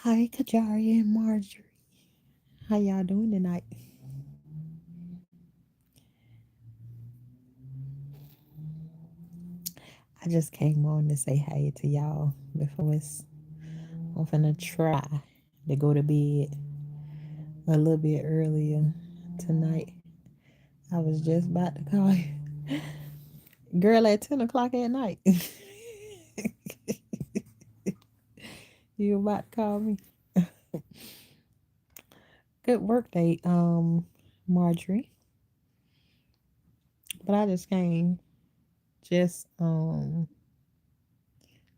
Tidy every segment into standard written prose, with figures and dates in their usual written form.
Hi, Kajari and Marjorie. How y'all doing tonight? I just came on to say hi to y'all before I'm finna try to go to bed a little bit earlier tonight. I was just about to call you. Girl, at 10 o'clock at night. You about to call me? Good work day, Marjorie. But I just came just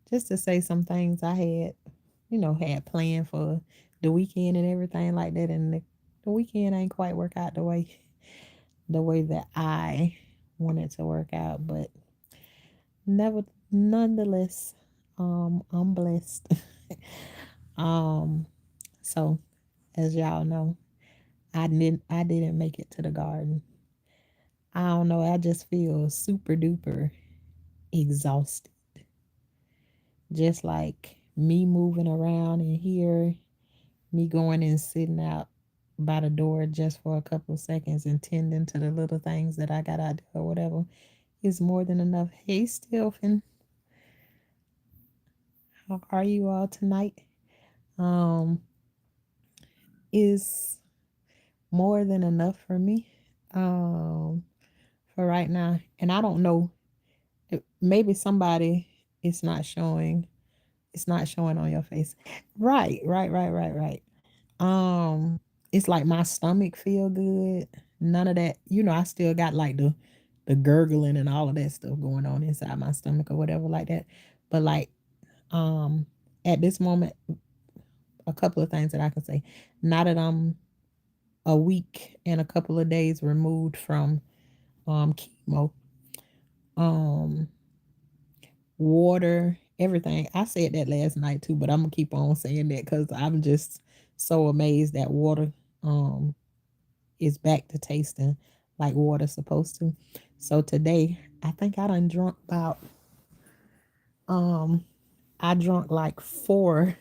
just to say some things I had planned for the weekend and everything like that. And the weekend ain't quite work out the way that I wanted to work out, but never nonetheless, I'm blessed. um, so as y'all know, I didn't make it to the garden. I don't know. I just feel super duper exhausted. Just like me moving around in here, me going and sitting out by the door just for a couple of seconds and tending to the little things that I got out there or whatever is more than enough. Hey, Stephen, how are you all tonight? Um, is more than enough for me. Um, for right now, and I don't know. Maybe somebody it's not showing. It's not showing on your face. Right, right, right, right, right. It's like my stomach feel good. None of that. I still got like the gurgling and all of that stuff going on inside my stomach or whatever like that. But like um at this moment, a couple of things that I can say. Now that I'm a week and a couple of days removed from chemo, um water, everything. I said that last night too, but I'm gonna keep on saying that because I'm just so amazed that water um is back to tasting like water's supposed to. So today, I think I done drunk about um I drunk like four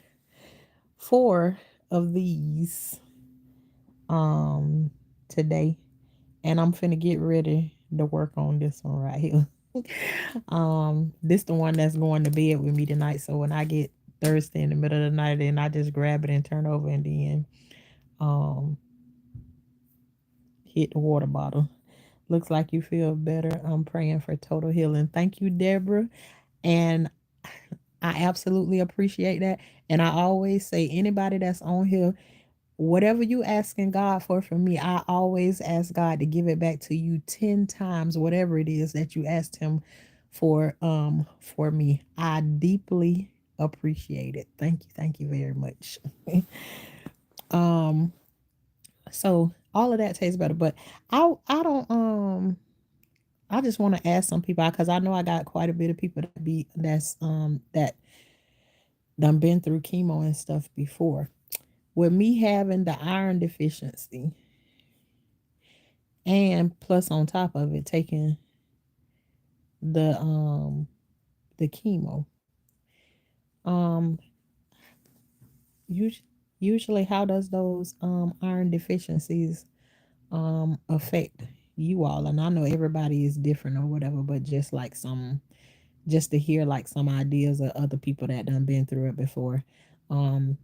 of these um today, and I'm finna get ready to work on this one right here. This the one that's going to bed with me tonight. So when I get thirsty in the middle of the night, then I just grab it and turn over and then um hit the water bottle. Looks like you feel better. I'm praying for total healing. Thank you, Deborah. And I absolutely appreciate that. And I always say, anybody that's on here, whatever you asking God for me, I always ask God to give it back to you 10 times, whatever it is that you asked him for me. I deeply appreciate it. Thank you very much. um so all of that tastes better, but I don't I just want to ask some people because I know I got quite a bit of people that done been through chemo and stuff before. With me having the iron deficiency and plus on top of it taking the um the chemo, um us- usually how does those iron deficiencies affect you all? And I know everybody is different or whatever, but just to hear like some ideas of other people that done been through it before. Um,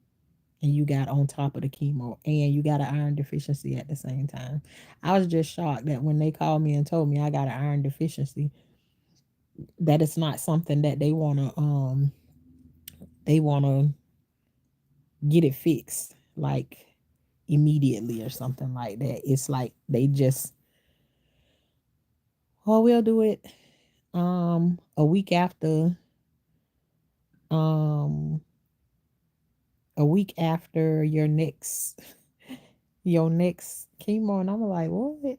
and you got on top of the chemo and you got an iron deficiency at the same time. I was just shocked that when they called me and told me I got an iron deficiency, that it's not something that they wanna get it fixed like immediately or something like that. It's like they just, oh, we'll do it a week after um your next chemo. And I'm like, what?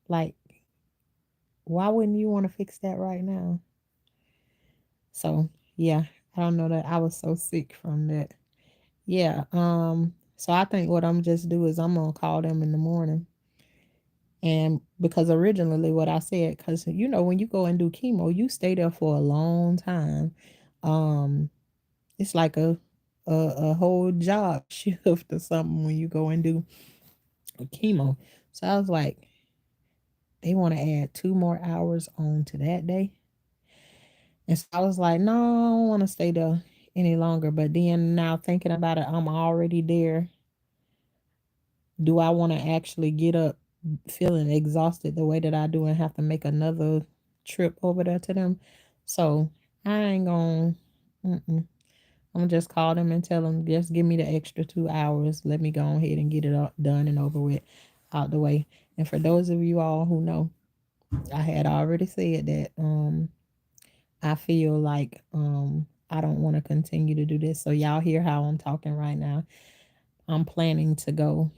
Like, why wouldn't you want to fix that right now? So yeah, I don't know that I was so sick from that. Yeah. So I think what I'm just do is I'm gonna call them in the morning. And because originally what I said, because when you go and do chemo, you stay there for a long time. Um, it's like a whole job shift or something when you go and do chemo. So I was like, they want to add 2 more hours on to that day. And so I was like, no, I don't want to stay there any longer. But then now thinking about it, I'm already there. Do I want to actually get up feeling exhausted the way that I do and have to make another trip over there to them? So I ain't going to. I'm gonna just call them and tell them just give me the extra 2 hours. Let me go ahead and get it all done and over with, out the way. And for those of you all who know, I had already said that I feel like I don't want to continue to do this. So y'all hear how I'm talking right now. I'm planning to go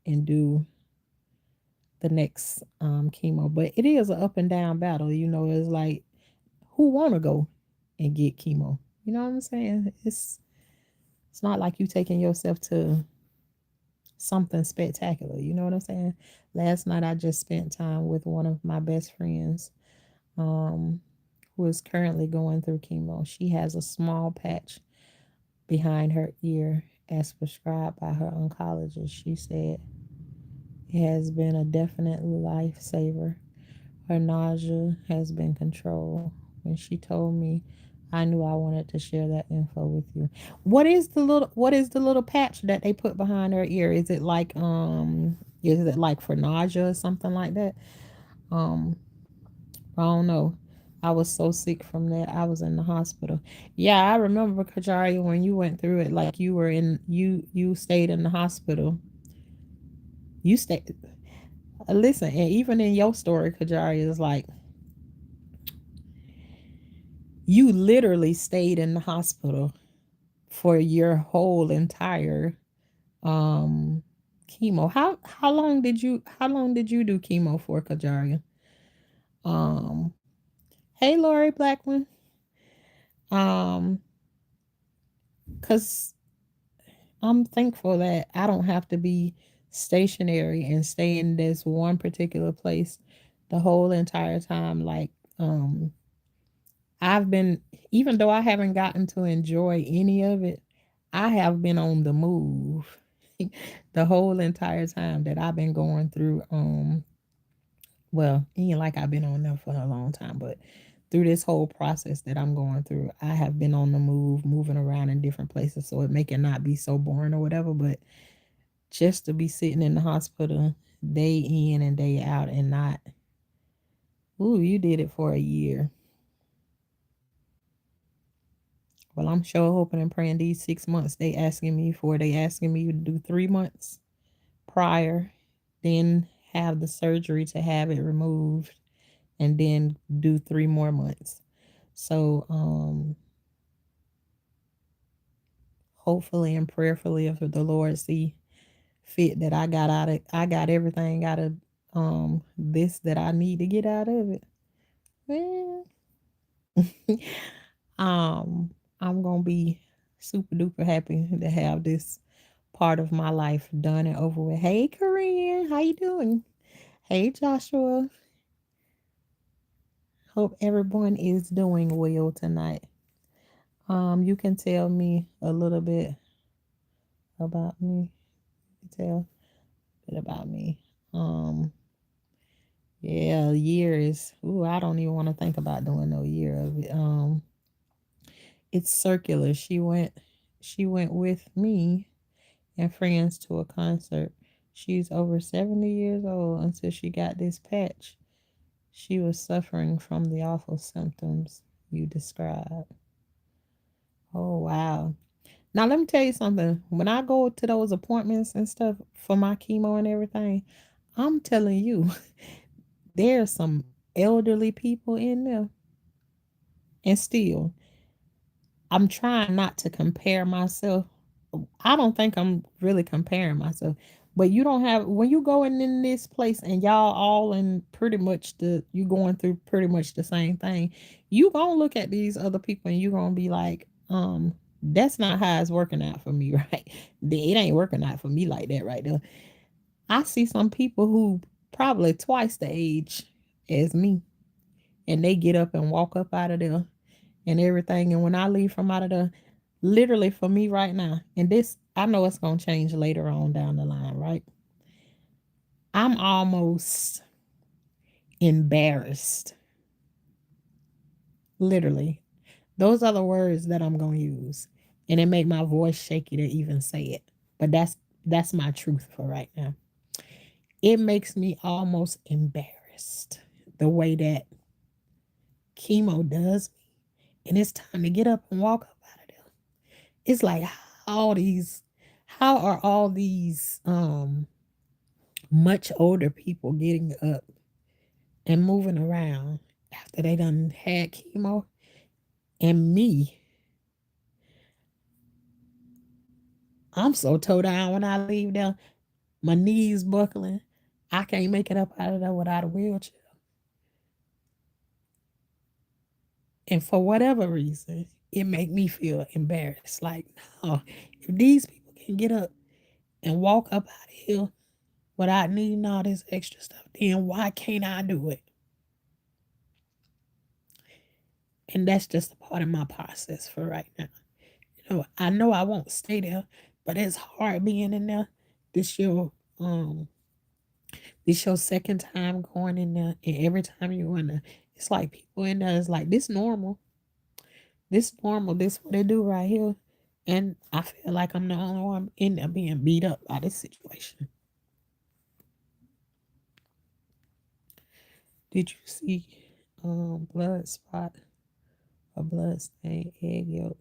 and do the next chemo, but it is an up and down battle. You know, it's like who want to go and get chemo? You know what I'm saying? It's not like you taking yourself to something spectacular. You know what I'm saying? Last night I just spent time with one of my best friends, um, who is currently going through chemo. She has a small patch behind her ear as prescribed by her oncologist. She said it has been a definite lifesaver. Her nausea has been controlled. When she told me, I knew I wanted to share that info with you. What is the little patch that they put behind her ear? Is it like for nausea or something like that? Um, I don't know. I was so sick from that. I was in the hospital. Yeah, I remember Kajari when you went through it, like you stayed in the hospital. You stayed listen, and even in your story, Kajari is like you literally stayed in the hospital for your whole entire um chemo. How long did you do chemo for, Kajaria? Um hey Lori Blackman. Um cuz I'm thankful that I don't have to be stationary and stay in this one particular place the whole entire time. Like I've been, even though I haven't gotten to enjoy any of it, I have been on the move the whole entire time that I've been going through. Well, it ain't like I've been on there for a long time, but through this whole process that I'm going through, I have been on the move, moving around in different places, so it make it not be so boring or whatever. But just to be sitting in the hospital day in and day out and not, ooh, you did it for a year. Well, I'm sure hoping and praying these 6 months they asking me to do 3 months prior, then have the surgery to have it removed, and then do 3 more months. So hopefully and prayerfully if the Lord see fit that I got everything out of this that I need to get out of it. Well, um I'm gonna be super duper happy to have this part of my life done and over with. Hey Korean, how you doing? Hey Joshua. Hope everyone is doing well tonight. You can tell me a little bit about me. You can tell a bit about me. Um yeah, years. Ooh, I don't even want to think about doing no year of it. It's circular. She went with me and friends to a concert. She's over 70 years old until she got this patch. She was suffering from the awful symptoms you described. Oh, wow. Now, let me tell you something. When I go to those appointments and stuff for my chemo and everything, I'm telling you, there's some elderly people in there. And still, I'm trying not to compare myself. I don't think I'm really comparing myself. But you don't have when you go in this place and y'all all in pretty much you going through pretty much the same thing. You gonna look at these other people and you gonna be like, that's not how it's working out for me, right? It ain't working out for me like that right there. I see some people who probably twice the age as me, and they get up and walk up out of there and everything. And when I leave from out of there, Literally for me right now, and this I know it's gonna change later on down the line, right? I'm almost embarrassed. Literally. Those are the words that I'm gonna use. And it make my voice shaky to even say it. But that's my truth for right now. It makes me almost embarrassed the way that chemo does me. And it's time to get up and walk up out of there. It's like all these how are all these much older people getting up and moving around after they done had chemo? And me, I'm so toe down when I leave there. My knees buckling. I can't make it up out of there without a wheelchair. And for whatever reason, it make me feel embarrassed. Like, no, if these people can get up and walk up out of here without needing all this extra stuff, then why can't I do it? And that's just a part of my process for right now. I know I won't stay there, but it's hard being in there. This your um this your second time going in there, and every time you in there, it's like people in there is like this normal. This normal, this what they do right here. And I feel like I'm the only one in there being beat up by this situation. Did you see blood spot, a blood stain, egg yolk?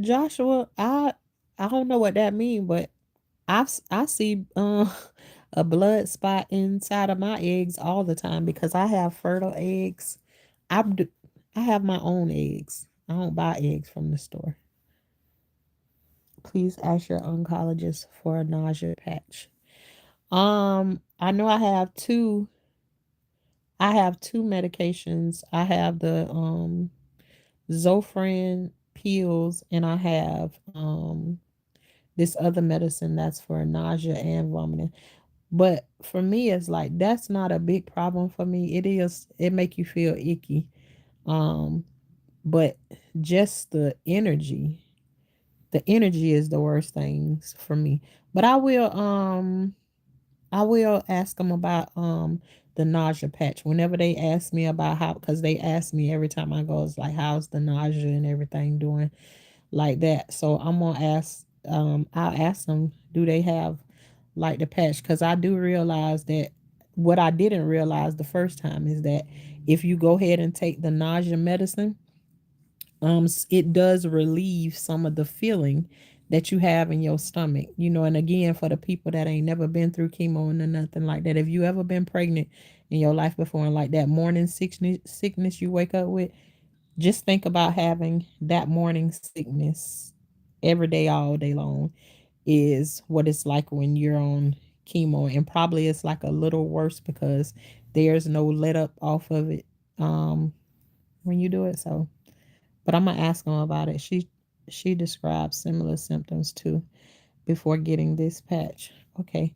Joshua, I don't know what that means, but I see a blood spot inside of my eggs all the time because I have fertile eggs. I do, I have my own eggs. I don't buy eggs from the store. Please ask your oncologist for a nausea patch. I know I have two medications. I have the Zofran pills, and I have this other medicine that's for nausea and vomiting. But for me, it's like that's not a big problem for me. It make you feel icky. Um, but just the energy is the worst things for me. But I will ask them about the nausea patch whenever they ask me about how, because they ask me every time I go, it's like how's the nausea and everything doing like that. So I'm gonna ask I'll ask them, do they have like the patch? Because I do realize that what I didn't realize the first time is that if you go ahead and take the nausea medicine, it does relieve some of the feeling that you have in your stomach, and again, for the people that ain't never been through chemo and nothing like that, if you ever been pregnant in your life before and like that morning sickness you wake up with, just think about having that morning sickness every day all day long is what it's like when you're on chemo, and probably it's like a little worse because there's no let up off of it when you do it. So but I'm gonna ask him about it. She described similar symptoms too before getting this patch. Okay.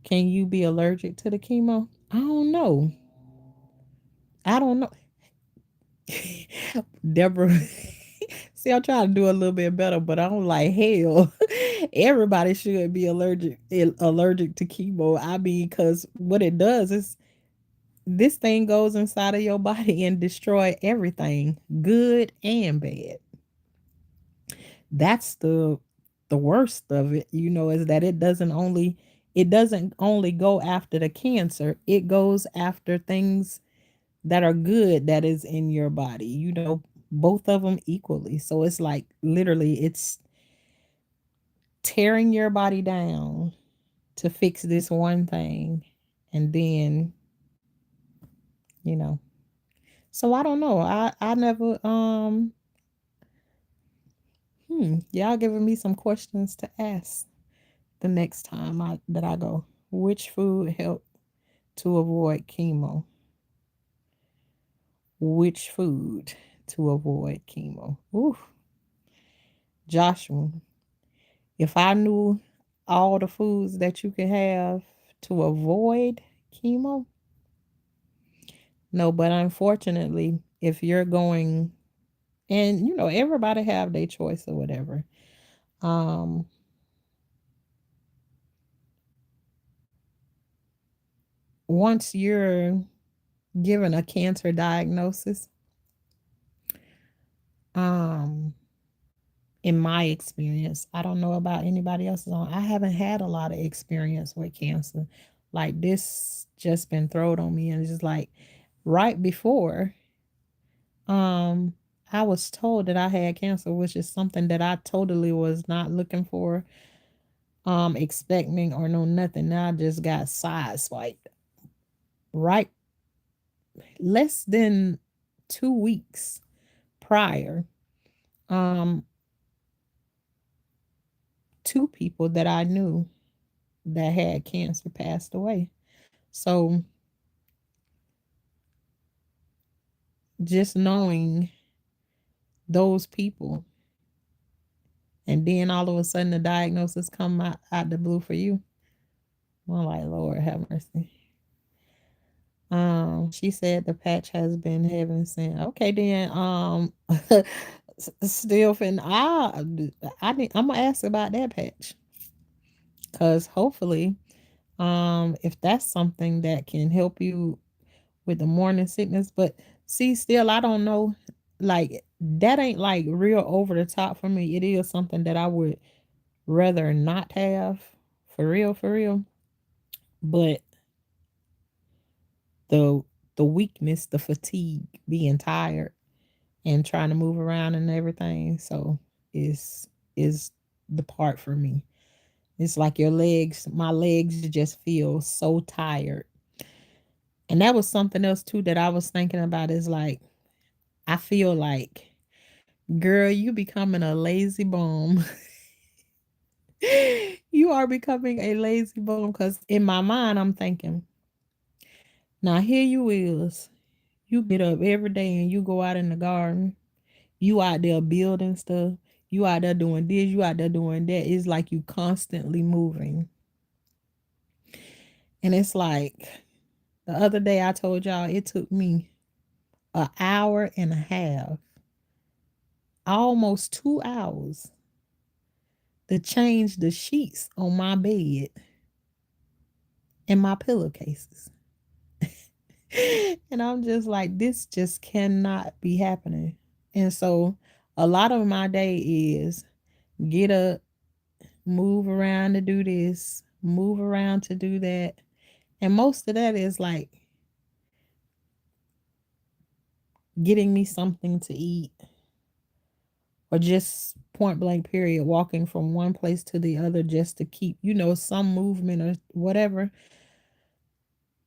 Can you be allergic to the chemo? I don't know. I don't know. Deborah. See, I'm trying to do a little bit better, but I'm like, hell, everybody should be allergic to chemo. I mean, because what it does is this thing goes inside of your body and destroy everything, good and bad. That's the worst of it, is that it doesn't only go after the cancer, it goes after things that are good that is in your body, both of them equally. So it's like literally it's tearing your body down to fix this one thing, and then, you know. So I don't know. I never y'all giving me some questions to ask the next time that I go. Which food help to avoid chemo? Which food to avoid chemo? Ooh, Joshua, if I knew all the foods that you can have to avoid chemo. No, but unfortunately, if you're going, and everybody have their choice or whatever. Um, Once you're given a cancer diagnosis, um, in my experience, I don't know about anybody else's on. I haven't had a lot of experience with cancer. Like this just been thrown on me, and it's just like right before um I was told that I had cancer, which is something that I totally was not looking for, expecting or no nothing. Now I just got sideswiped right less than 2 weeks prior. Um, Two people that I knew that had cancer passed away. So just knowing those people, and then all of a sudden the diagnosis come out the blue for you. I'm like, Lord have mercy. She said the patch has been heaven sent. Okay, then still fin I'm gonna ask about that patch. Cause hopefully, if that's something that can help you with the morning sickness. But see, still I don't know. Like that ain't like real over the top for me. It is something that I would rather not have, for real, for real. But the the weakness, the fatigue, being tired and trying to move around and everything. So is the part for me. It's like my legs just feel so tired. And that was something else too that I was thinking about is like I feel like, girl, you becoming a lazy bum. You are becoming a lazy bum because in my mind I'm thinking, now here you is. You get up every day and you go out in the garden. You out there building stuff. You out there doing this. You out there doing that. It's like you constantly moving. And it's like the other day I told y'all it took me an hour and a half, almost 2 hours, to change the sheets on my bed and my pillowcases. And I'm just like, this just cannot be happening. And so a lot of my day is get up, move around to do this, move around to do that. And most of that is like getting me something to eat or just point blank period walking from one place to the other just to keep, some movement or whatever.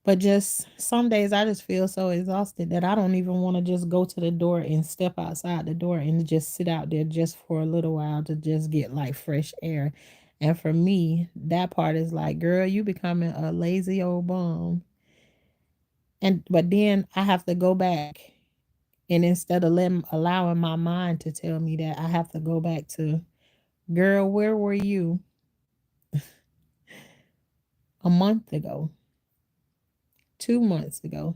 But just some days I just feel so exhausted that I don't even want to just go to the door and step outside the door and just sit out there just for a little while to just get like fresh air. And for me, that part is like, girl, you becoming a lazy old bum. And but then I have to go back, and instead of allowing my mind to tell me that, I have to go back to, girl, where were you a month ago, 2 months ago,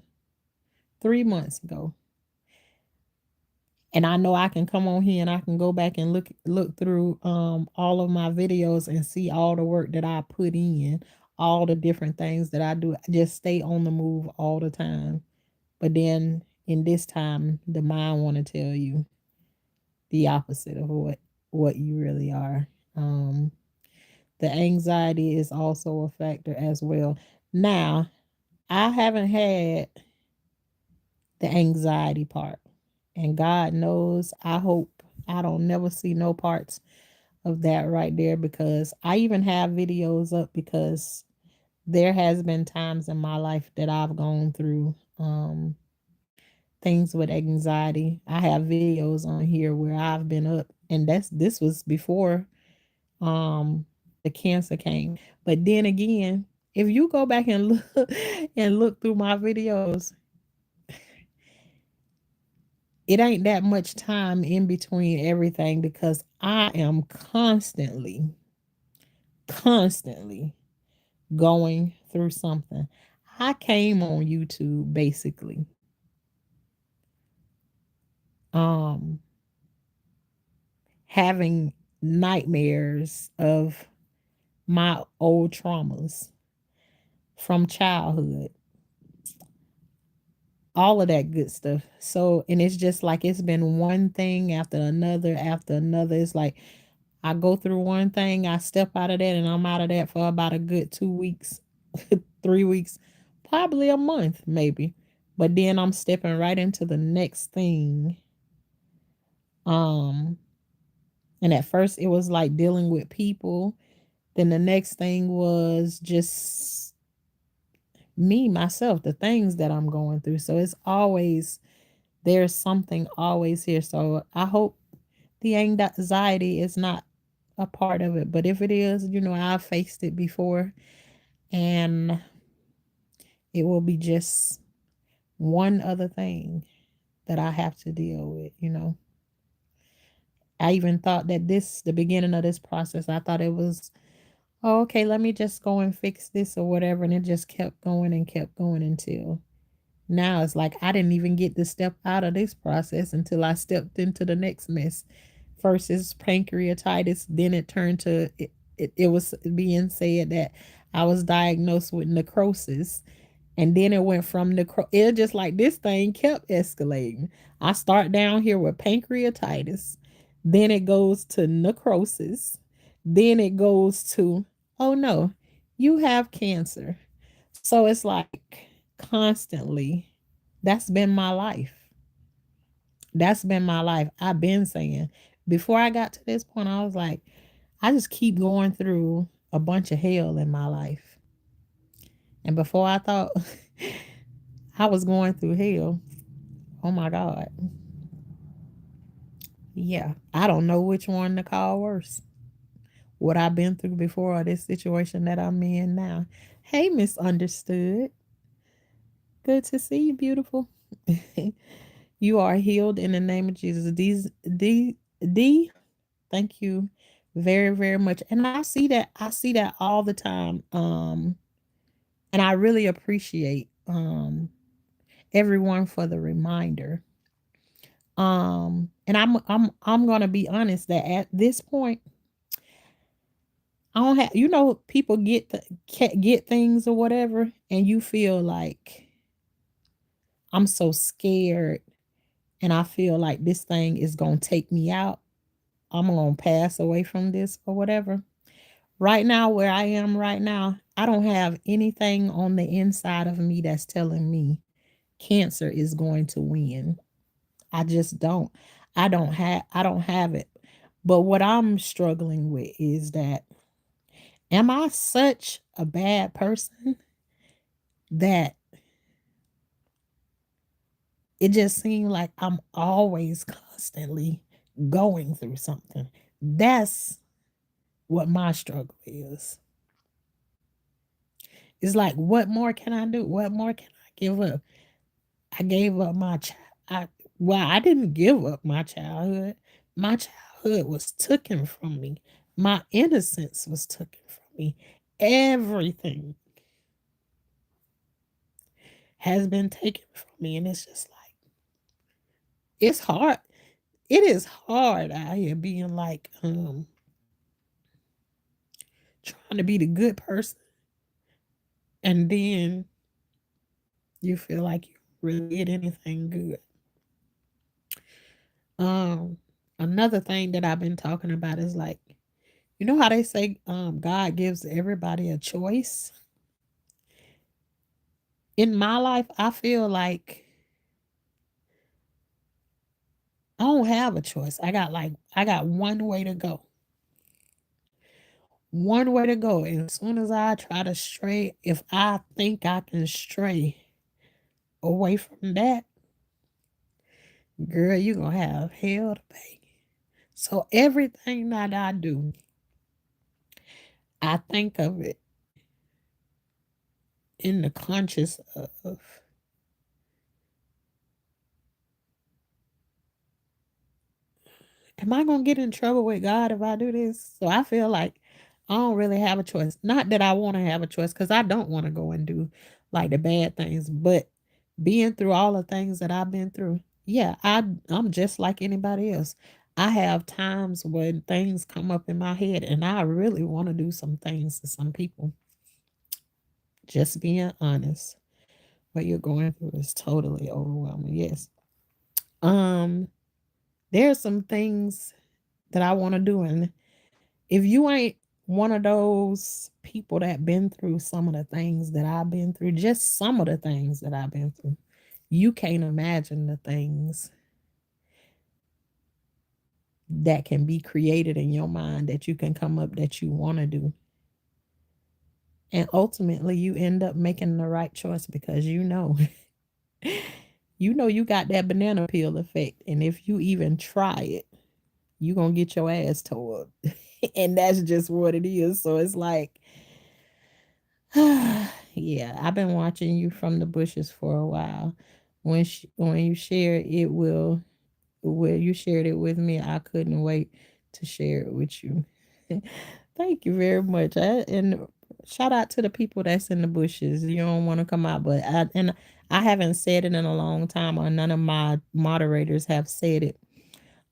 3 months ago? And I know I can come on here and I can go back and look through all of my videos and see all the work that I put in, all the different things that I do. I just stay on the move all the time. But then in this time, the mind want to tell you the opposite of what you really are. Um, the anxiety is also a factor as well. Now, I haven't had the anxiety part. And God knows, I hope I don't never see no parts of that right there, because I even have videos up because there has been times in my life that I've gone through things with anxiety. I have videos on here where I've been up, and this was before um the cancer came. But then again, if you go back and look and look through my videos, it ain't that much time in between everything because I am constantly going through something. I came on YouTube basically um having nightmares of my old traumas from childhood, all of that good stuff. So, and it's just like it's been one thing after another after another. It's like I go through one thing, I step out of that, and I'm out of that for about a good 2 weeks, 3 weeks, probably a month, maybe. But then I'm stepping right into the next thing. Um, and at first it was like dealing with people. Then the next thing was just me, myself, the things that I'm going through. So it's always, there's something always here. So I hope the anxiety is not a part of it. But if it is, I've faced it before, and it will be just one other thing that I have to deal with. I even thought that the beginning of this process, I thought it was, oh, okay, let me just go and fix this or whatever. And it just kept going and kept going until now it's like I didn't even get to step out of this process until I stepped into the next mess. First is pancreatitis, then it turned to it was being said that I was diagnosed with necrosis. And then it went from it just like this thing kept escalating. I start down here with pancreatitis, then it goes to necrosis, then it goes to, oh no, you have cancer. So it's like constantly, that's been my life. That's been my life. I've been saying, before I got to this point, I was like, I just keep going through a bunch of hell in my life. And before I thought I was going through hell, oh my God. Yeah, I don't know which one to call worse. What I've been through before or this situation that I'm in now. Hey, misunderstood. Good to see you, beautiful. You are healed in the name of Jesus. Thank you very, very much. And I see that all the time. And I really appreciate everyone for the reminder. And I'm gonna be honest that at this point, I don't have, people get things or whatever, and you feel like I'm so scared, and I feel like this thing is gonna take me out. I'm gonna pass away from this or whatever. Right now, where I am right now, I don't have anything on the inside of me that's telling me cancer is going to win. I just don't. I don't have it. But what I'm struggling with is that, am I such a bad person that it just seems like I'm always constantly going through something? That's what my struggle is. It's like, what more can I do? What more can I give up? I gave up my child. I didn't give up my childhood. My childhood was taken from me. My innocence was taken from me. Everything has been taken from me, and it's just like, it's hard. It is hard out here being like trying to be the good person, and then you feel like you really did anything good. Um, Another thing that I've been talking about is like, how they say God gives everybody a choice? In my life, I feel like I don't have a choice. I got one way to go. One way to go. And as soon as I try to stray, if I think I can stray away from that, girl, you're gonna have hell to pay. So everything that I do, I think of it in the conscious of, am I gonna get in trouble with God if I do this? So I feel like I don't really have a choice. Not that I want to have a choice, because I don't want to go and do like the bad things, but being through all the things that I've been through, yeah, I'm just like anybody else. I have times when things come up in my head and I really want to do some things to some people. Just being honest. What you're going through is totally overwhelming. Yes. Um, there's some things that I want to do, and if you ain't one of those people that been through some of the things that I've been through, just some of the things that I've been through, you can't imagine the things that can be created in your mind that you can come up that you want to do. And ultimately you end up making the right choice because you know you know you got that banana peel effect. And if you even try it, you gonna get your ass tore up. And that's just what it is. So it's like yeah, I've been watching you from the bushes for a while. When you share it will where you shared it with me, I couldn't wait to share it with you. Thank you very much. And shout out to the people that's in the bushes. You don't want to come out, but I haven't said it in a long time, or none of my moderators have said it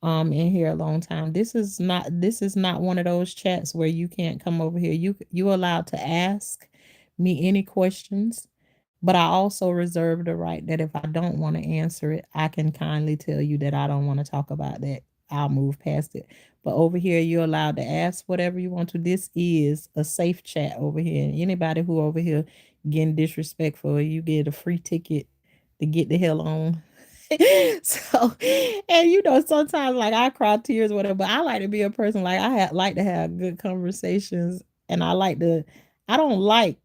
in here a long time. This is not one of those chats where you can't come over here. You allowed to ask me any questions, but I also reserve the right that if I don't want to answer it, I can kindly tell you that I don't want to talk about that. I'll move past it. But over here, you're allowed to ask whatever you want to. This is a safe chat over here. And anybody who over here getting disrespectful, you get a free ticket to get the hell on. So, and sometimes like I cry tears, whatever, but I like to be a person like like to have good conversations, and I don't like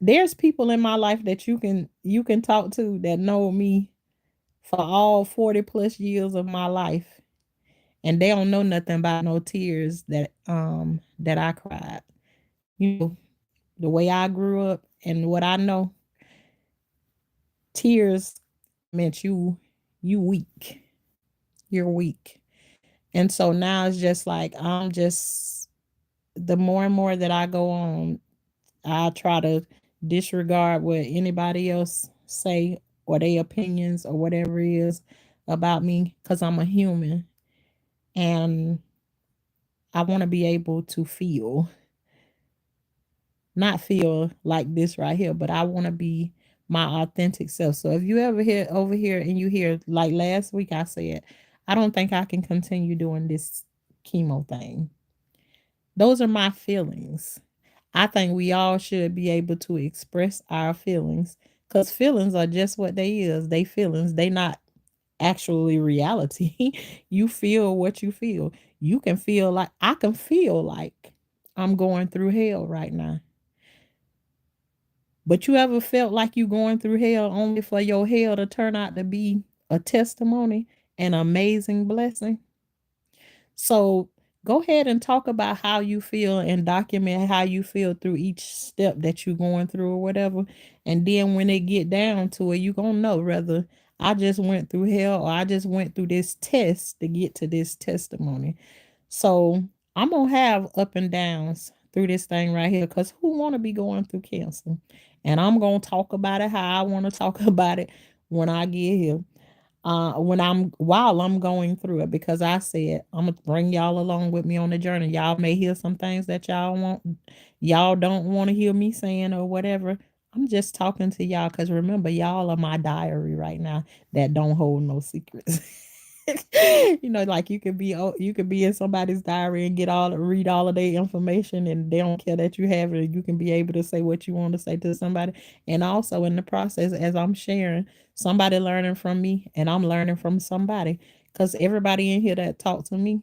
there's people in my life that you can talk to that know me for all 40 plus years of my life, and they don't know nothing about no tears that I cried. You know, the way I grew up and what I know, tears meant you weak. You're weak. And so now it's just like I'm just the more and more that I go on, I try to disregard what anybody else say or their opinions or whatever it is about me, because I'm a human and I want to be able to feel, not feel like this right here, but I want to be my authentic self. So if you ever hear over here and you hear like last week I said, I don't think I can continue doing this chemo thing. Those are my feelings. I think we all should be able to express our feelings, because feelings are just what they is. They feelings. They not actually reality. You feel what you feel. You can feel like I can feel like I'm going through hell right now. But you ever felt like you going through hell only for your hell to turn out to be a testimony, an amazing blessing? So go ahead and talk about how you feel and document how you feel through each step that you're going through or whatever. And then when they get down to it, you're going to know whether I just went through hell or I just went through this test to get to this testimony. So I'm going to have up and downs through this thing right here, because who want to be going through cancer? And I'm going to talk about it how I want to talk about it when I get here, when I'm while I'm going through it, because I said I'm gonna bring y'all along with me on the journey. Y'all may hear some things that y'all don't want to hear me saying or whatever. I'm just talking to y'all because remember, y'all are my diary right now that don't hold no secrets. Like you could be in somebody's diary and read all of their information, and they don't care that you have it. You can be able to say what you want to say to somebody, and also in the process, as I'm sharing, somebody learning from me, and I'm learning from somebody, because everybody in here that talk to me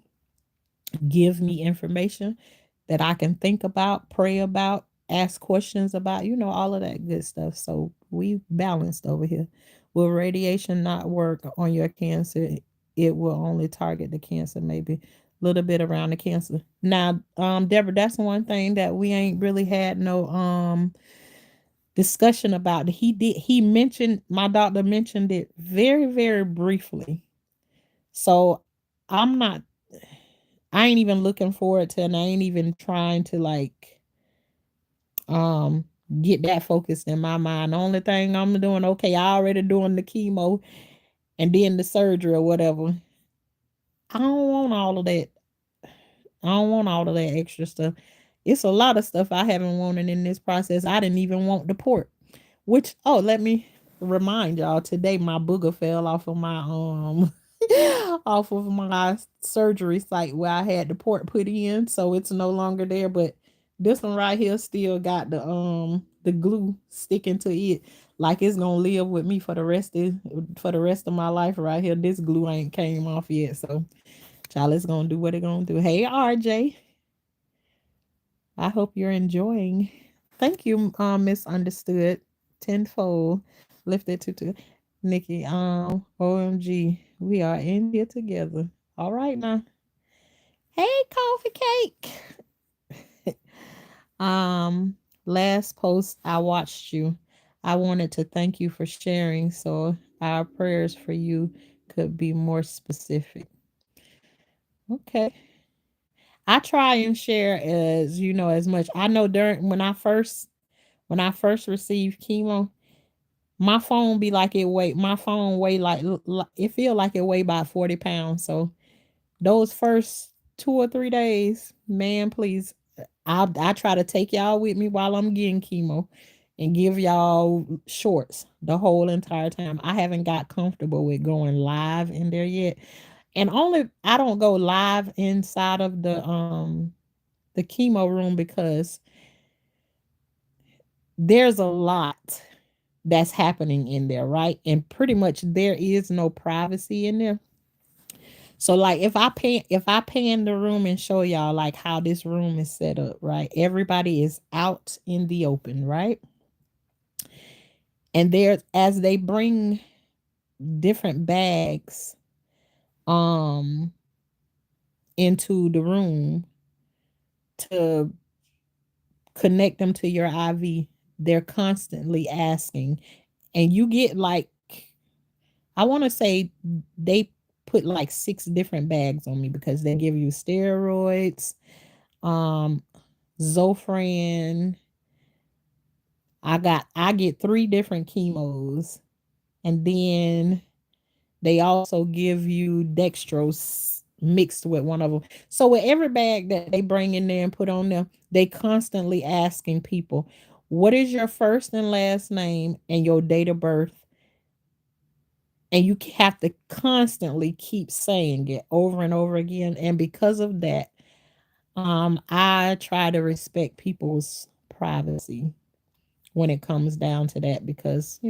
give me information that I can think about, pray about, ask questions about, all of that good stuff. So we balanced over here. Will radiation not work on your cancer? It will only target the cancer, maybe a little bit around the cancer. Now, Deborah, that's one thing that we ain't really had no discussion about. He mentioned, my doctor mentioned it very, very briefly. So I'm not I ain't even looking forward to, and I ain't even trying to like um get that focused in my mind. The only thing I'm doing, okay, I already doing the chemo and then the surgery or whatever. I don't want all of that. I don't want all of that extra stuff. It's a lot of stuff I haven't wanted in this process. I didn't even want the port. Which, oh, let me remind y'all, today my booger fell off of my off of my surgery site where I had the port put in, so it's no longer there. But this one right here still got the glue sticking to it, like it's gonna live with me for the rest of my life right here. This glue ain't came off yet, so child, it's gonna do what it gonna do. Hey RJ, I hope you're enjoying. Thank you, misunderstood tenfold. Lifted to Nikki. OMG, we are in here together. All right now. Hey, coffee cake. um, Last post I watched you. I wanted to thank you for sharing, so our prayers for you could be more specific. Okay. I try and share as as much. I know during when I first received chemo, my phone be like it weigh my phone weigh like it feel like it weigh about 40 pounds. So those first 2 or 3 days, man, please, I try to take y'all with me while I'm getting chemo and give y'all shorts the whole entire time. I haven't got comfortable with going live in there yet. And only I don't go live inside of the chemo room because there's a lot that's happening in there, right? And pretty much there is no privacy in there. So like if I pan the room and show y'all like how this room is set up, right? Everybody is out in the open, right? And there as they bring different bags um into the room to connect them to your IV, they're constantly asking, and you get like, I want to say they put like 6 different bags on me because they give you steroids, um, Zofran. I get 3 different chemos, and then they also give you dextrose mixed with one of them. So with every bag that they bring in there and put on them, they constantly asking people, what is your first and last name and your date of birth? And you have to constantly keep saying it over and over again. And because of that, I try to respect people's privacy when it comes down to that, because I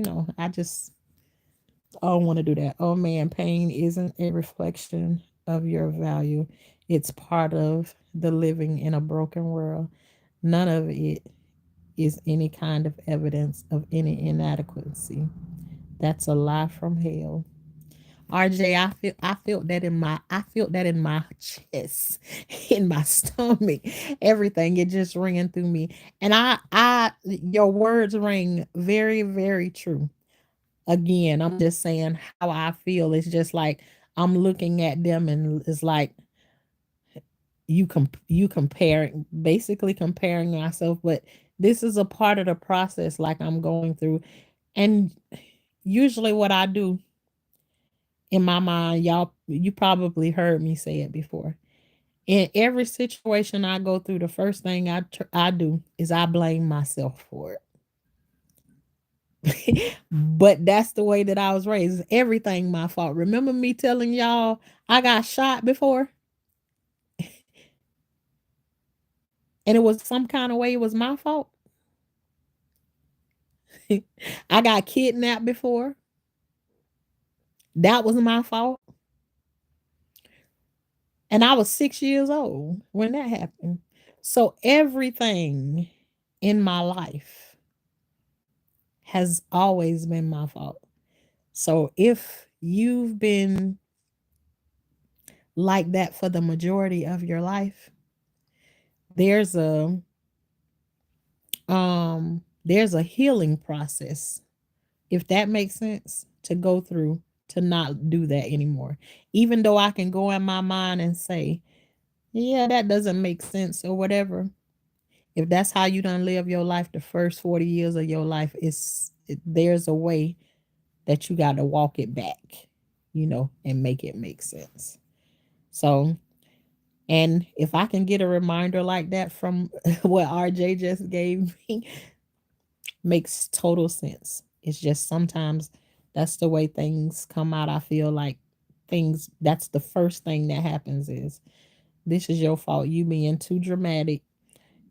don't want to do that. Oh man, pain isn't a reflection of your value. It's part of the living in a broken world. None of it is any kind of evidence of any inadequacy. That's a lie from hell. RJ, I felt that in my chest, in my stomach, everything. It just ringing through me. And I your words ring very, very true. Again, I'm just saying how I feel. It's just like I'm looking at them and it's like you comparing, basically comparing myself, but this is a part of the process like I'm going through. And usually what I do in my mind, y'all, you probably heard me say it before. In every situation I go through, the first thing I do is I blame myself for it. But that's the way that I was raised. Everything my fault. Remember me telling y'all I got shot before, and it was some kind of way it was my fault. I got kidnapped before. That was my fault. And I was 6 years old when that happened. So everything in my life has always been my fault. So if you've been like that for the majority of your life, there's a healing process, if that makes sense, to go through to not do that anymore. Even though I can go in my mind and say, yeah, that doesn't make sense or whatever. If that's how you done live your life, the first 40 years of your life, there's a way that you got to walk it back, and make it make sense. So, and if I can get a reminder like that from what RJ just gave me, makes total sense. It's just sometimes that's the way things come out. I feel like that's the first thing that happens is this is your fault. You being too dramatic.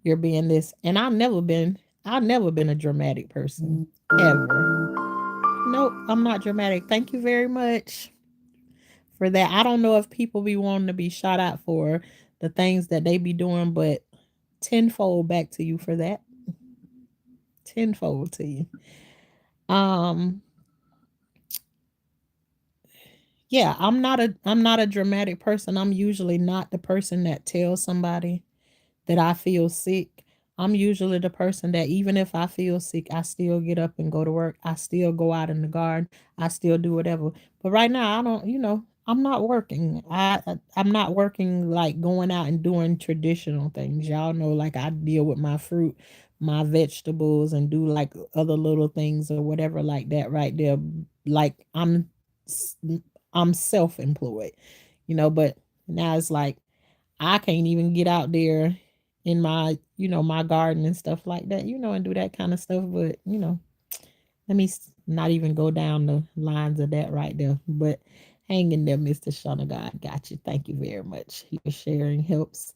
You're being this. And I've never been a dramatic person ever. Nope, I'm not dramatic. Thank you very much for that. I don't know if people be wanting to be shot out for the things that they be doing, but tenfold back to you for that. Tenfold to you. Um, yeah, I'm not a dramatic person. I'm usually not the person that tells somebody that I feel sick. I'm usually the person that even if I feel sick, I still get up and go to work. I still go out in the garden. I still do whatever. But right now, I don't, I'm not working. I'm not working like going out and doing traditional things. Y'all know, like I deal with my fruit, my vegetables, and do like other little things or whatever like that right there. Like s- I'm self-employed, but now it's like I can't even get out there in my garden and stuff like that, and do that kind of stuff. But, let me not even go down the lines of that right there. But hang in there, Mr. Shana. God got you. Thank you very much. Your sharing helps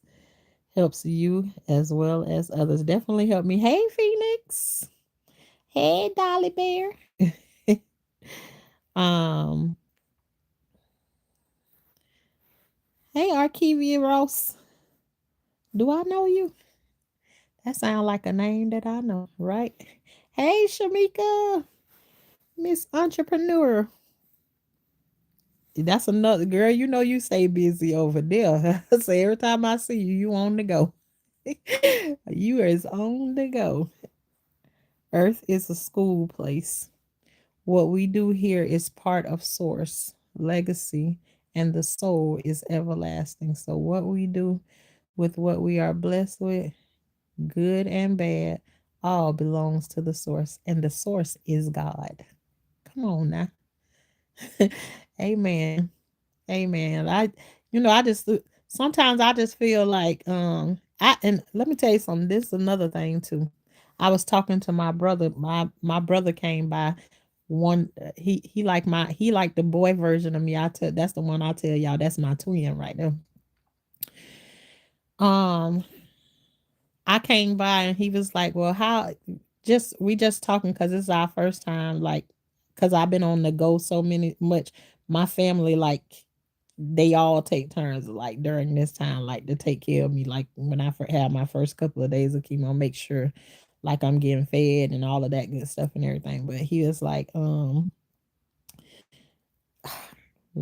you as well as others. Definitely help me. Hey, Phoenix. Hey, Dolly Bear. um, hey, Archivia Ross. Do I know you? That sounds like a name that I know, right? Hey, Shamika, Miss Entrepreneur. That's another girl. You stay busy over there. So every time I see you, you on the go. You is on the go. Earth is a school place. What we do here is part of source, legacy, and the soul is everlasting. So what we do with what we are blessed with, good and bad, all belongs to the source, and the source is God. Come on now. Amen. Amen. I just sometimes I just feel like and let me tell you something. This is another thing too. I was talking to my brother. My brother came by one he like the boy version of me. That's the one I tell y'all that's my twin right there. Um I came by and he was like, "Well, how just we just talking cuz it's our first time like cuz I've been on the go so many much my family like they all take turns like during this time like to take care of me like when I had my first couple of days of chemo make sure like I'm getting fed and all of that good stuff and everything but he was like now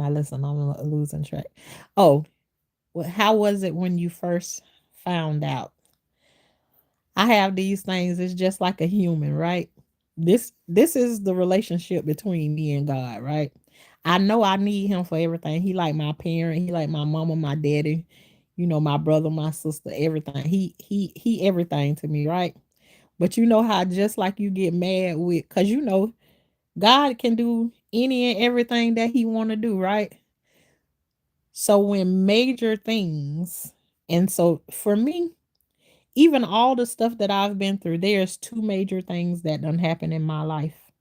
listen I'm losing track. Oh, how was it when you first found out? I have these things. It's just like a human, right? This is the relationship between me and God, right? I know I need him for everything. He like my parent, he like my mama, my daddy, my brother, my sister, everything. He everything to me, right? But you know how just like you get mad with cuz God can do any and everything that he want to do, right? So when major things and so for me even all the stuff that I've been through, there's two major things that done happened in my life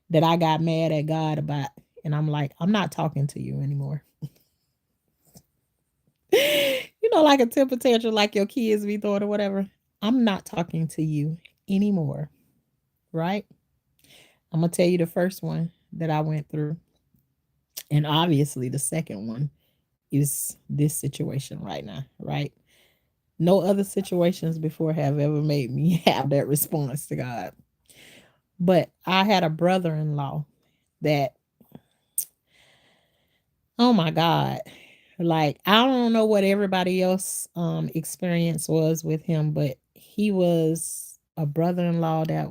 that I got mad at God about. And I'm like, I'm not talking to you anymore. Like a temper tantrum, like your kids be throwing or whatever. I'm not talking to you anymore. Right? I'm going to tell you the first one that I went through. And obviously, the second one is this situation right now. Right? No other situations before have ever made me have that response to God. But I had a brother in law that, oh my God, like I don't know what everybody else experience was with him, but he was a brother in law that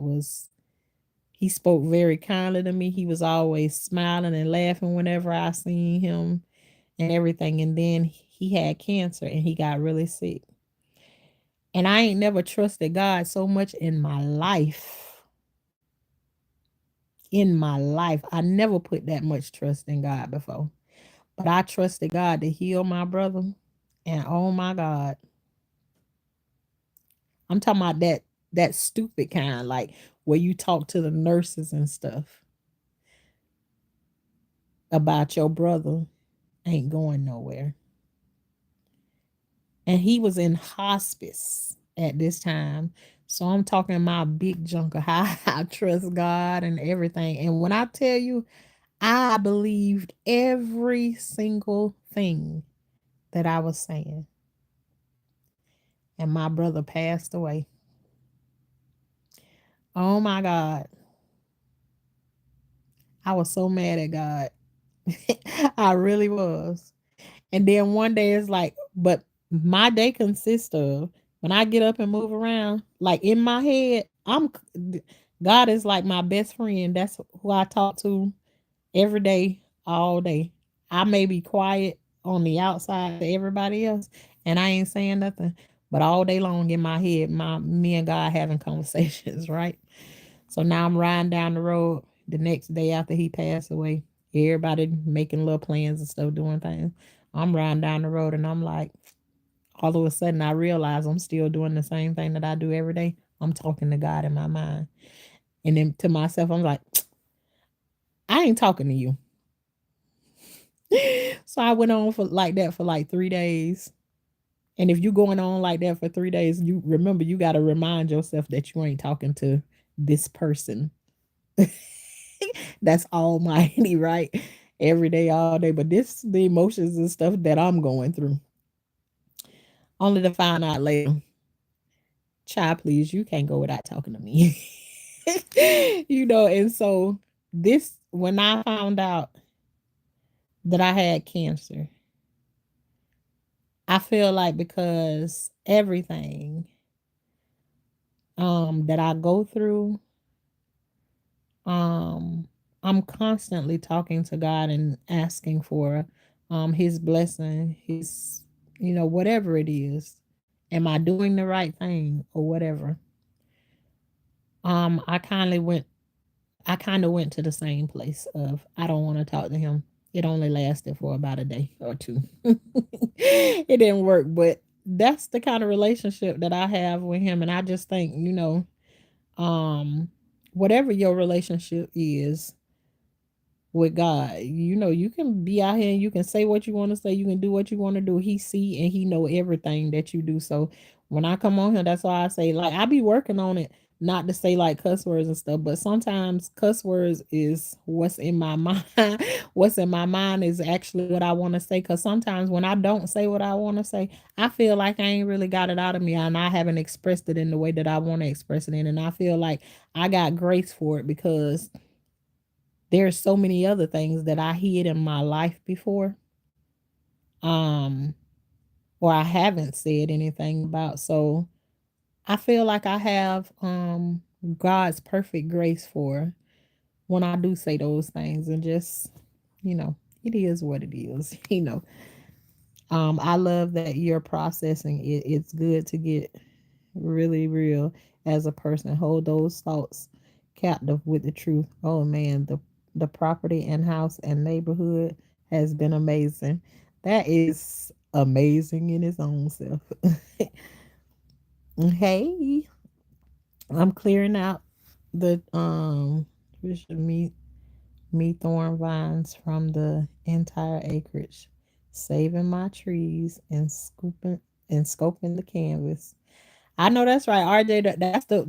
he spoke very kindly to me. He was always smiling and laughing whenever I seen him and everything. And then he had cancer and he got really sick. And I ain't never trusted God so much in my life. In my life, I never put that much trust in God before. But I trusted God to heal my brother. And oh my God, I'm talking about that stupid kind, like where you talk to the nurses and stuff about your brother ain't going nowhere. And he was in hospice at this time. So I'm talking my big junk of how I trust God and everything. And when I tell you, I believed every single thing that I was saying. And my brother passed away. Oh my God. I was so mad at God. I really was. And then one day it's like, but my day consists of when I get up and move around, like in my head, God is like my best friend. That's who I talk to every day, all day. I may be quiet on the outside to everybody else, and I ain't saying nothing, but all day long in my head, me and God having conversations, right? So now I'm riding down the road the next day after he passed away. Everybody making little plans and stuff, doing things. I'm riding down the road and I'm like, all of a sudden I realize I'm still doing the same thing that I do every day. I'm talking to God in my mind. And then to myself, I'm like, I ain't talking to you. So I went on for like that for like 3 days. And if you're going on like that for 3 days, you remember you got to remind yourself that you ain't talking to this person. That's almighty, right? Every day, all day. But this the emotions and stuff that I'm going through. Only to find out later, child, please, you can't go without talking to me. And so this when I found out that I had cancer, I feel like because everything that I go through, um I'm constantly talking to God and asking for his blessing, his whatever it is. Am I doing the right thing or whatever? Um I kindly went I kind of went to the same place of I don't want to talk to him. It only lasted for about a day or two. It didn't work, but that's the kind of relationship that I have with him. And I just think, um, whatever your relationship is with God, you can be out here and you can say what you want to say, you can do what you want to do. He see and he know everything that you do. So when I come on here, that's why I say like I be working on it, not to say like cuss words and stuff, but sometimes cuss words is what's in my mind. What's in my mind is actually what I want to say. Cause sometimes when I don't say what I want to say, I feel like I ain't really got it out of me and I haven't expressed it in the way that I want to express it in. And I feel like I got grace for it because there's so many other things that I hid in my life before, um, or I haven't said anything about. So I feel like I have God's perfect grace for when I do say those things and just, you know, it is what it is, I love that you're processing it. It's good to get really real as a person. Hold those thoughts captive with the truth. Oh man, the property and house and neighborhood has been amazing. That is amazing in its own self. Hey, I'm clearing out the me thorn vines from the entire acreage, saving my trees and scoping the canvas. I know that's right, RJ.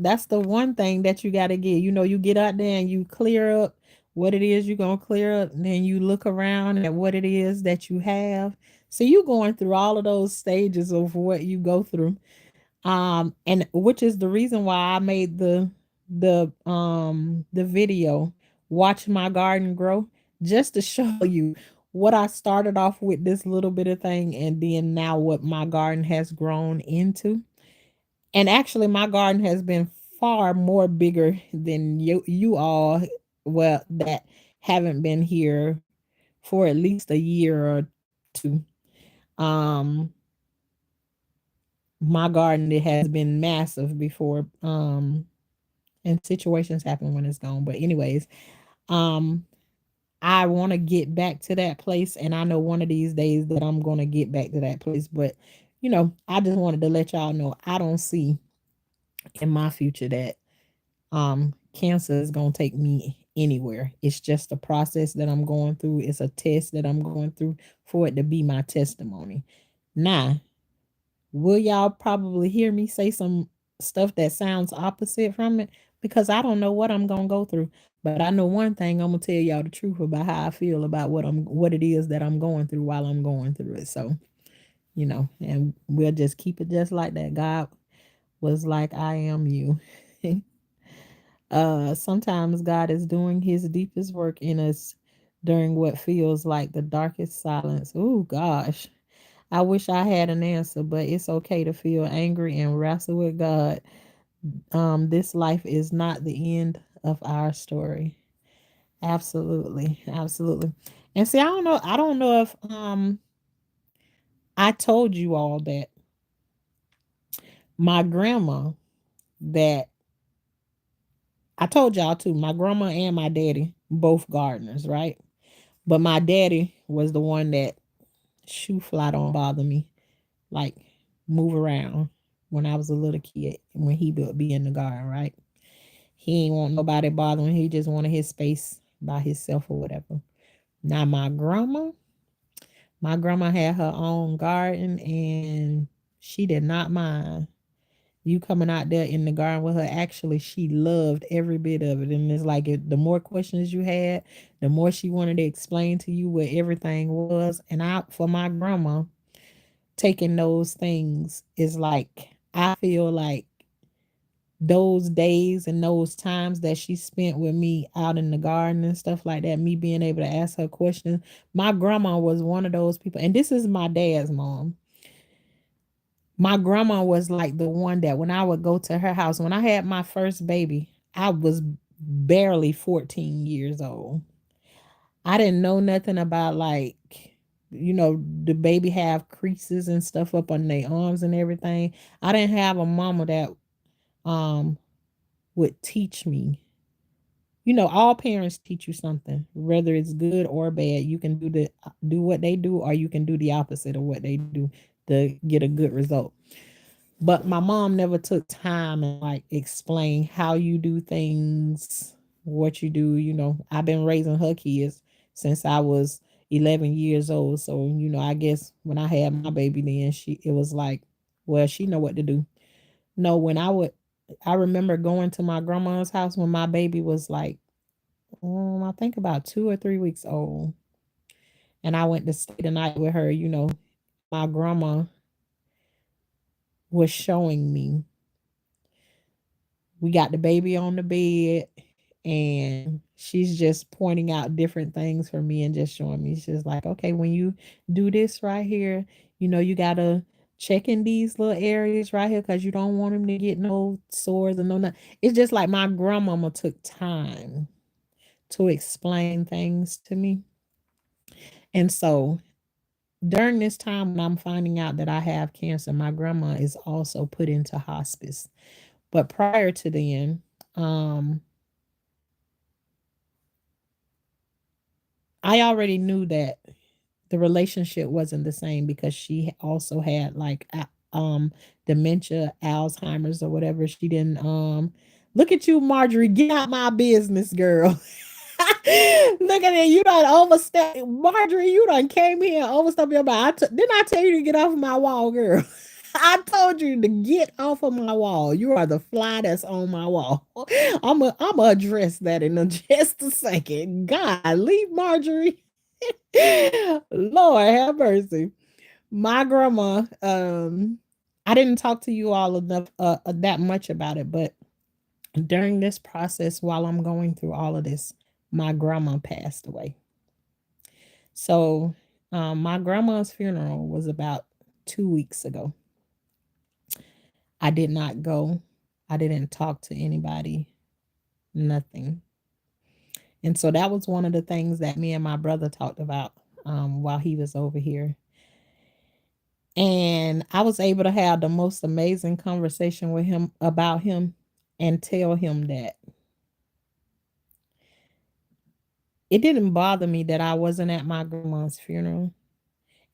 That's the one thing that you got to get. You get out there and you clear up what it is you're gonna clear up, and then you look around at what it is that you have. So you going through all of those stages of what you go through, and which is the reason why I made the video, watch my garden grow, just to show you what I started off with, this little bit of thing, and then now what my garden has grown into. And actually, my garden has been far more bigger than you all, well, that haven't been here for at least a year or two. Um, my garden, it has been massive before. And situations happen when it's gone. But anyways, um, I want to get back to that place, and I know one of these days that I'm gonna get back to that place. But I just wanted to let y'all know I don't see in my future that cancer is gonna take me anywhere. It's just a process that I'm going through. It's a test that I'm going through for it to be my testimony. Now, will y'all probably hear me say some stuff that sounds opposite from it? Because I don't know what I'm gonna go through. But I know one thing, I'm gonna tell y'all the truth about how I feel about what it is that I'm going through while I'm going through it. So, and we'll just keep it just like that. God was like, I am you. Sometimes God is doing his deepest work in us during what feels like the darkest silence. Oh gosh. I wish I had an answer, but it's okay to feel angry and wrestle with God. This life is not the end of our story. Absolutely. Absolutely. And see, I don't know if I told you all that my grandma that I told y'all too, my grandma and my daddy, both gardeners, right? But my daddy was the one that shoe fly don't bother me. Like move around when I was a little kid when he would be in the garden, right? He ain't want nobody bothering. He just wanted his space by himself or whatever. Now my grandma had her own garden and she did not mind you coming out there in the garden with her. Actually, she loved every bit of it. And it's like the more questions you had, the more she wanted to explain to you what everything was. And for my grandma, taking those things is like, I feel like those days and those times that she spent with me out in the garden and stuff like that, me being able to ask her questions. My grandma was one of those people, and this is my dad's mom. My grandma was like the one that when I would go to her house, when I had my first baby, I was barely 14 years old. I didn't know nothing about like, the baby have creases and stuff up on their arms and everything. I didn't have a mama that um would teach me. All parents teach you something, whether it's good or bad. You can do what they do, or you can do the opposite of what they do to get a good result. But my mom never took time and like explain how you do things, what you do. I've been raising her kids since I was 11 years old. So, I guess when I had my baby then it was like, well, she know what to do. No, I remember going to my grandma's house when my baby was like, I think about 2 or 3 weeks old. And I went to stay the night with her. My grandma was showing me. We got the baby on the bed and she's just pointing out different things for me and just showing me. She's like, okay, when you do this right here, you gotta check in these little areas right here because you don't want him to get no sores and no nothing. It's just like my grandmama took time to explain things to me. And so during this time when I'm finding out that I have cancer, my grandma is also put into hospice. But prior to then, um, I already knew that the relationship wasn't the same because she also had like dementia, Alzheimer's or whatever. She didn't look at you, Marjorie, get out my business, girl. Look at it, you done overstep, Marjorie. You done came here and overstepped your bounds. Didn't I tell you to get off of my wall, girl? I told you to get off of my wall. You are the fly that's on my wall. I'm gonna address that in just a second. God, leave Marjorie. Lord have mercy. My grandma, I didn't talk to you all enough that much about it, but during this process while I'm going through all of this, my grandma passed away. So, my grandma's funeral was about 2 weeks ago. I did not go. I didn't talk to anybody, nothing. And so that was one of the things that me and my brother talked about while he was over here. And I was able to have the most amazing conversation with him about him and tell him that it didn't bother me that I wasn't at my grandma's funeral.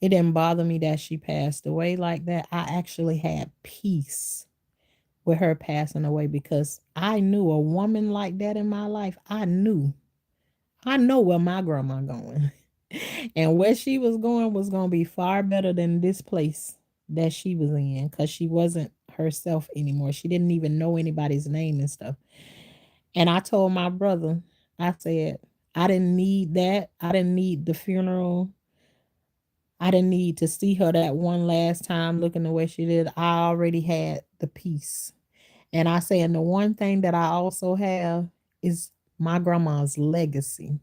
It didn't bother me that she passed away like that. I actually had peace with her passing away because I knew a woman like that in my life. I know where my grandma going. And where she was going to be far better than this place that she was in cuz she wasn't herself anymore. She didn't even know anybody's name and stuff. And I told my brother, I said, I didn't need that. I didn't need the funeral. I didn't need to see her that one last time looking the way she did. I already had the peace. And I say, and the one thing that I also have is my grandma's legacy.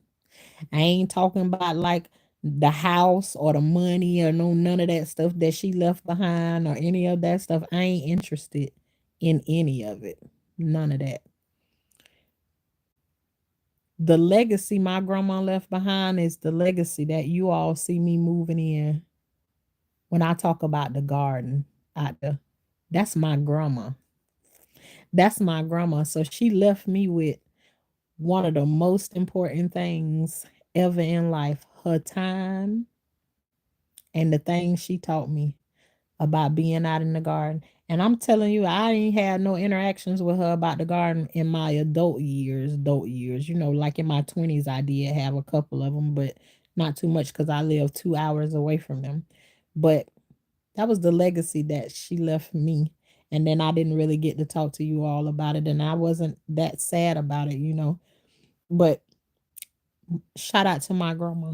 I ain't talking about like the house or the money or no none of that stuff that she left behind or any of that stuff. I ain't interested in any of it. None of that. The legacy my grandma left behind is the legacy that you all see me moving in when I talk about the garden out there. That's my grandma. That's my grandma. So she left me with one of the most important things ever in life, her time and the things she taught me about being out in the garden. And I'm telling you, I ain't had no interactions with her about the garden in my adult years. You know, like in my 20s, I did have a couple of them, but not too much because I live 2 hours away from them. But that was the legacy that she left me. And then I didn't really get to talk to you all about it. And I wasn't that sad about it, you know. But shout out to my grandma,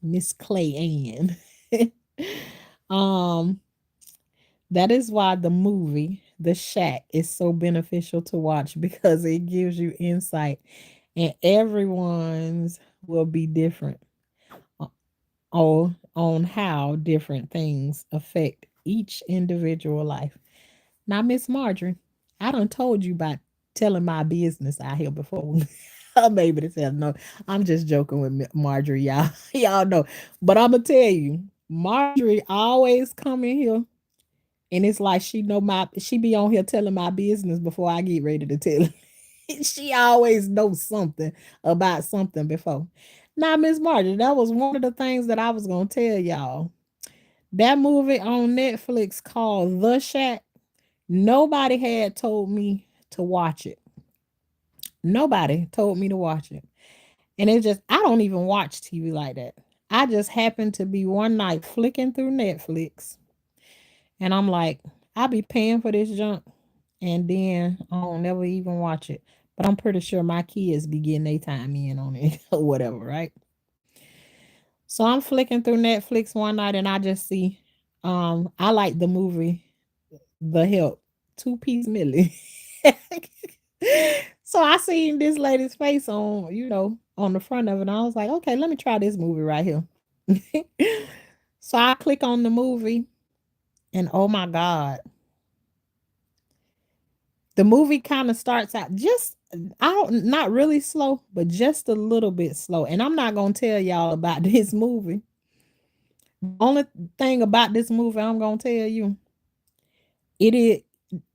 Miss Clay Ann. um, that is why the movie The Shack is so beneficial to watch because it gives you insight and everyone's will be different uh, on how different things affect each individual life. Now, Miss Marjorie, I done told you about telling my business out here before. I'm able to tell. No, I'm just joking with Marjorie, y'all. Y'all know. But I'm going to tell you, Marjorie always come in here and it's like she be on here telling my business before I get ready to tell it. She always knows something about something before. Now, Miss Marjorie, that was one of the things that I was going to tell y'all. That movie on Netflix called The Shack. Nobody had told me to watch it. Nobody told me to watch it. And it just, I don't even watch TV like that. I just happened to be one night flicking through Netflix and I'm like, I'll be paying for this junk and then I don't never even watch it. But I'm pretty sure my kids be getting their time in on it or whatever, right? So I'm flicking through Netflix one night and I just see I like the movie The Help, Two-Piece Millie. So I seen this lady's face on, on the front of it. And I was like, okay, let me try this movie right here. So I click on the movie, and oh my God, the movie kind of starts out just I don't not really slow, but just a little bit slow. And I'm not gonna tell y'all about this movie. The only thing about this movie I'm gonna tell you, it is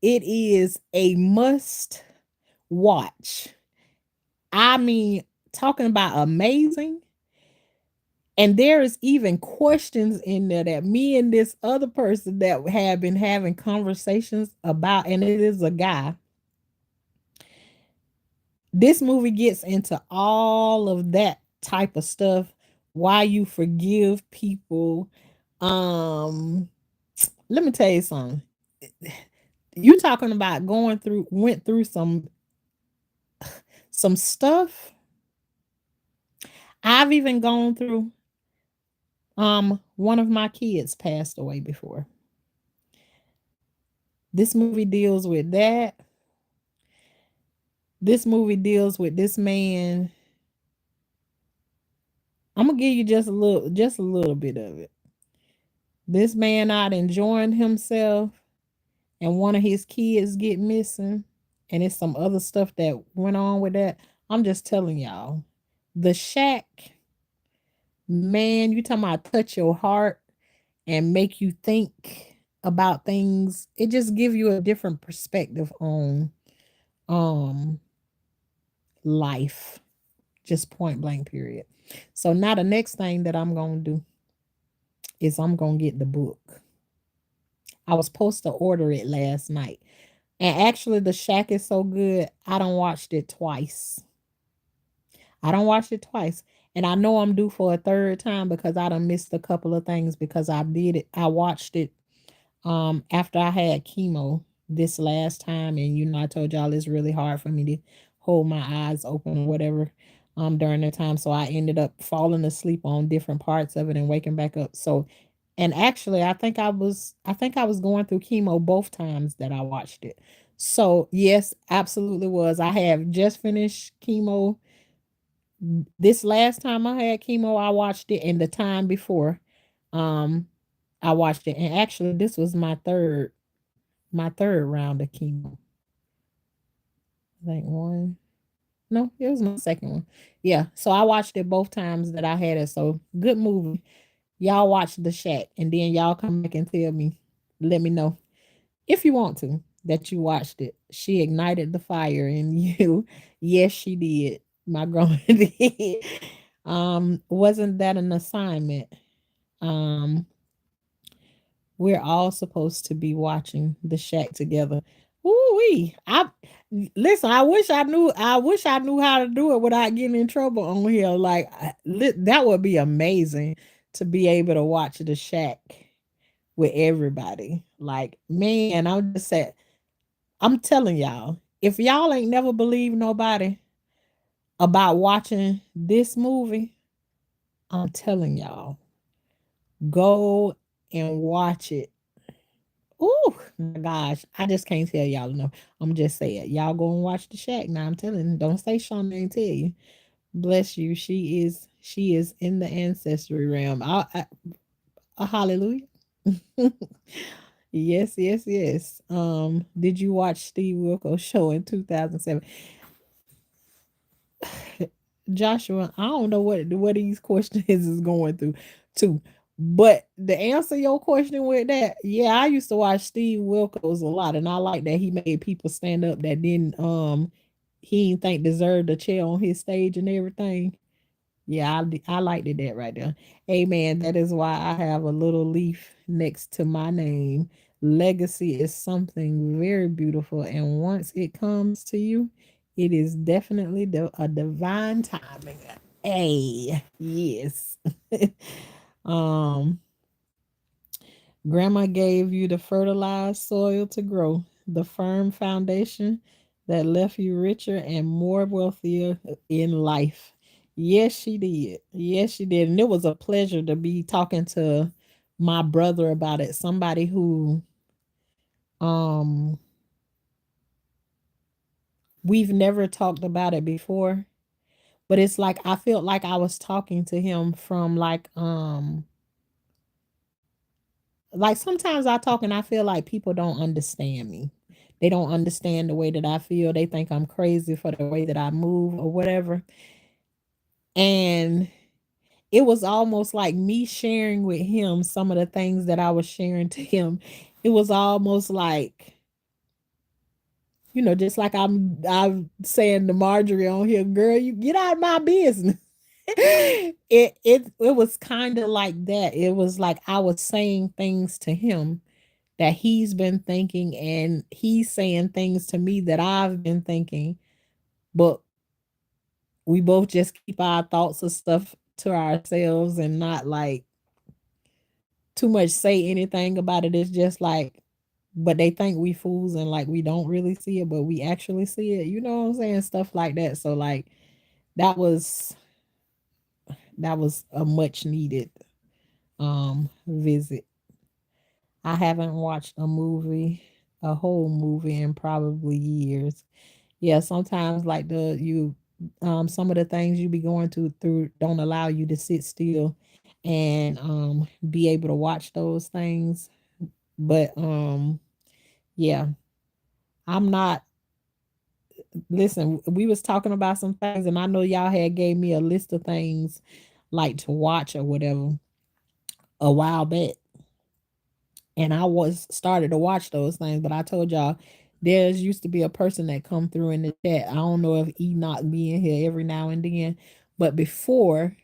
it is a must watch. I mean, talking about amazing. And there is even questions in there that me and this other person that have been having conversations about, and it is a guy. This movie gets into all of that type of stuff. Why you forgive people. Um, Let me tell you something. You talking about went through some stuff. I've even gone through one of my kids passed away before. This movie deals with that. This movie deals with this man. I'm gonna give you just a little bit of it. This man out enjoying himself, and one of his kids get missing, and it's some other stuff that went on with that. I'm just telling y'all, The Shack, man, you talking about touch your heart. and make you think about things. It just give you a different perspective on um life, just point blank period. So now the next thing that I'm gonna do is I'm gonna get the book. I was supposed to order it last night. And actually the Shack is so good, I don't watched it twice. I don't watch it twice. And I know I'm due for a third time because I done missed a couple of things because I watched it after I had chemo this last time, and I told y'all it's really hard for me to hold my eyes open or whatever during the time. So I ended up falling asleep on different parts of it and waking back up. So and actually I think I was going through chemo both times that I watched it. So yes, absolutely was. I have just finished chemo. This last time I had chemo, I watched it, and the time before, um, I watched it. And actually this was my third round of chemo. I think one. No, it was my second one. Yeah. So I watched it both times that I had it. So good movie. Y'all watch The Shack and then y'all come back and tell me, let me know if you want to that you watched it. She ignited the fire in you. Yes, she did. My grandma did. Wasn't that an assignment? Um, we're all supposed to be watching The Shack together. Ooh-wee. I listen, I wish I knew how to do it without getting in trouble on here. Like that would be amazing to be able to watch The Shack with everybody. Like, man, I'm telling y'all, if y'all ain't never believed nobody about watching this movie, I'm telling y'all, go and watch it. Oh my gosh, I just can't tell y'all enough. I'm just saying, y'all go and watch The Shack. Now I'm telling you, don't say Shauna ain't tell you. Bless you. She is in the ancestry realm. Hallelujah. Yes, yes, yes. Did you watch Steve Wilkos show in 2007? Joshua, I don't know what these questions is going through too. But to answer your question with that, yeah, I used to watch Steve Wilkos a lot, and I like that he made people stand up that didn't he didn't think deserved a chair on his stage and everything. Yeah, I liked it that right there. Amen. That is why I have a little leaf next to my name. Legacy is something very beautiful, and once it comes to you, it is definitely a divine timing. Hey, yes. um, Grandma gave you the fertilized soil to grow, the firm foundation that left you richer and more wealthier in life. Yes, she did. Yes, she did. And it was a pleasure to be talking to my brother about it. Somebody who um we've never talked about it before, but it's like I felt like I was talking to him from like sometimes I talk and I feel like people don't understand me. They don't understand the way that I feel. They think I'm crazy for the way that I move or whatever. And it was almost like me sharing with him some of the things that I was sharing to him. It was almost like, just like I'm saying to Marjorie on here, girl, you get out of my business. It was kind of like that. It was like I was saying things to him that he's been thinking, and he's saying things to me that I've been thinking, but we both just keep our thoughts of stuff to ourselves and not like too much say anything about it. It's just like, but they think we fools and like we don't really see it, but we actually see it. You know what I'm saying? Stuff like that. So like that was that was a much needed visit. I haven't watched a whole movie in probably years. Yeah, sometimes like some of the things you be going through don't allow you to sit still and be able to watch those things. But yeah, I'm not listen, we was talking about some things and I know y'all had gave me a list of things like to watch or whatever a while back. and I was started to watch those things, but I told y'all there's used to be a person that come through in the chat. I don't know if Enoch be in here every now and then, but before,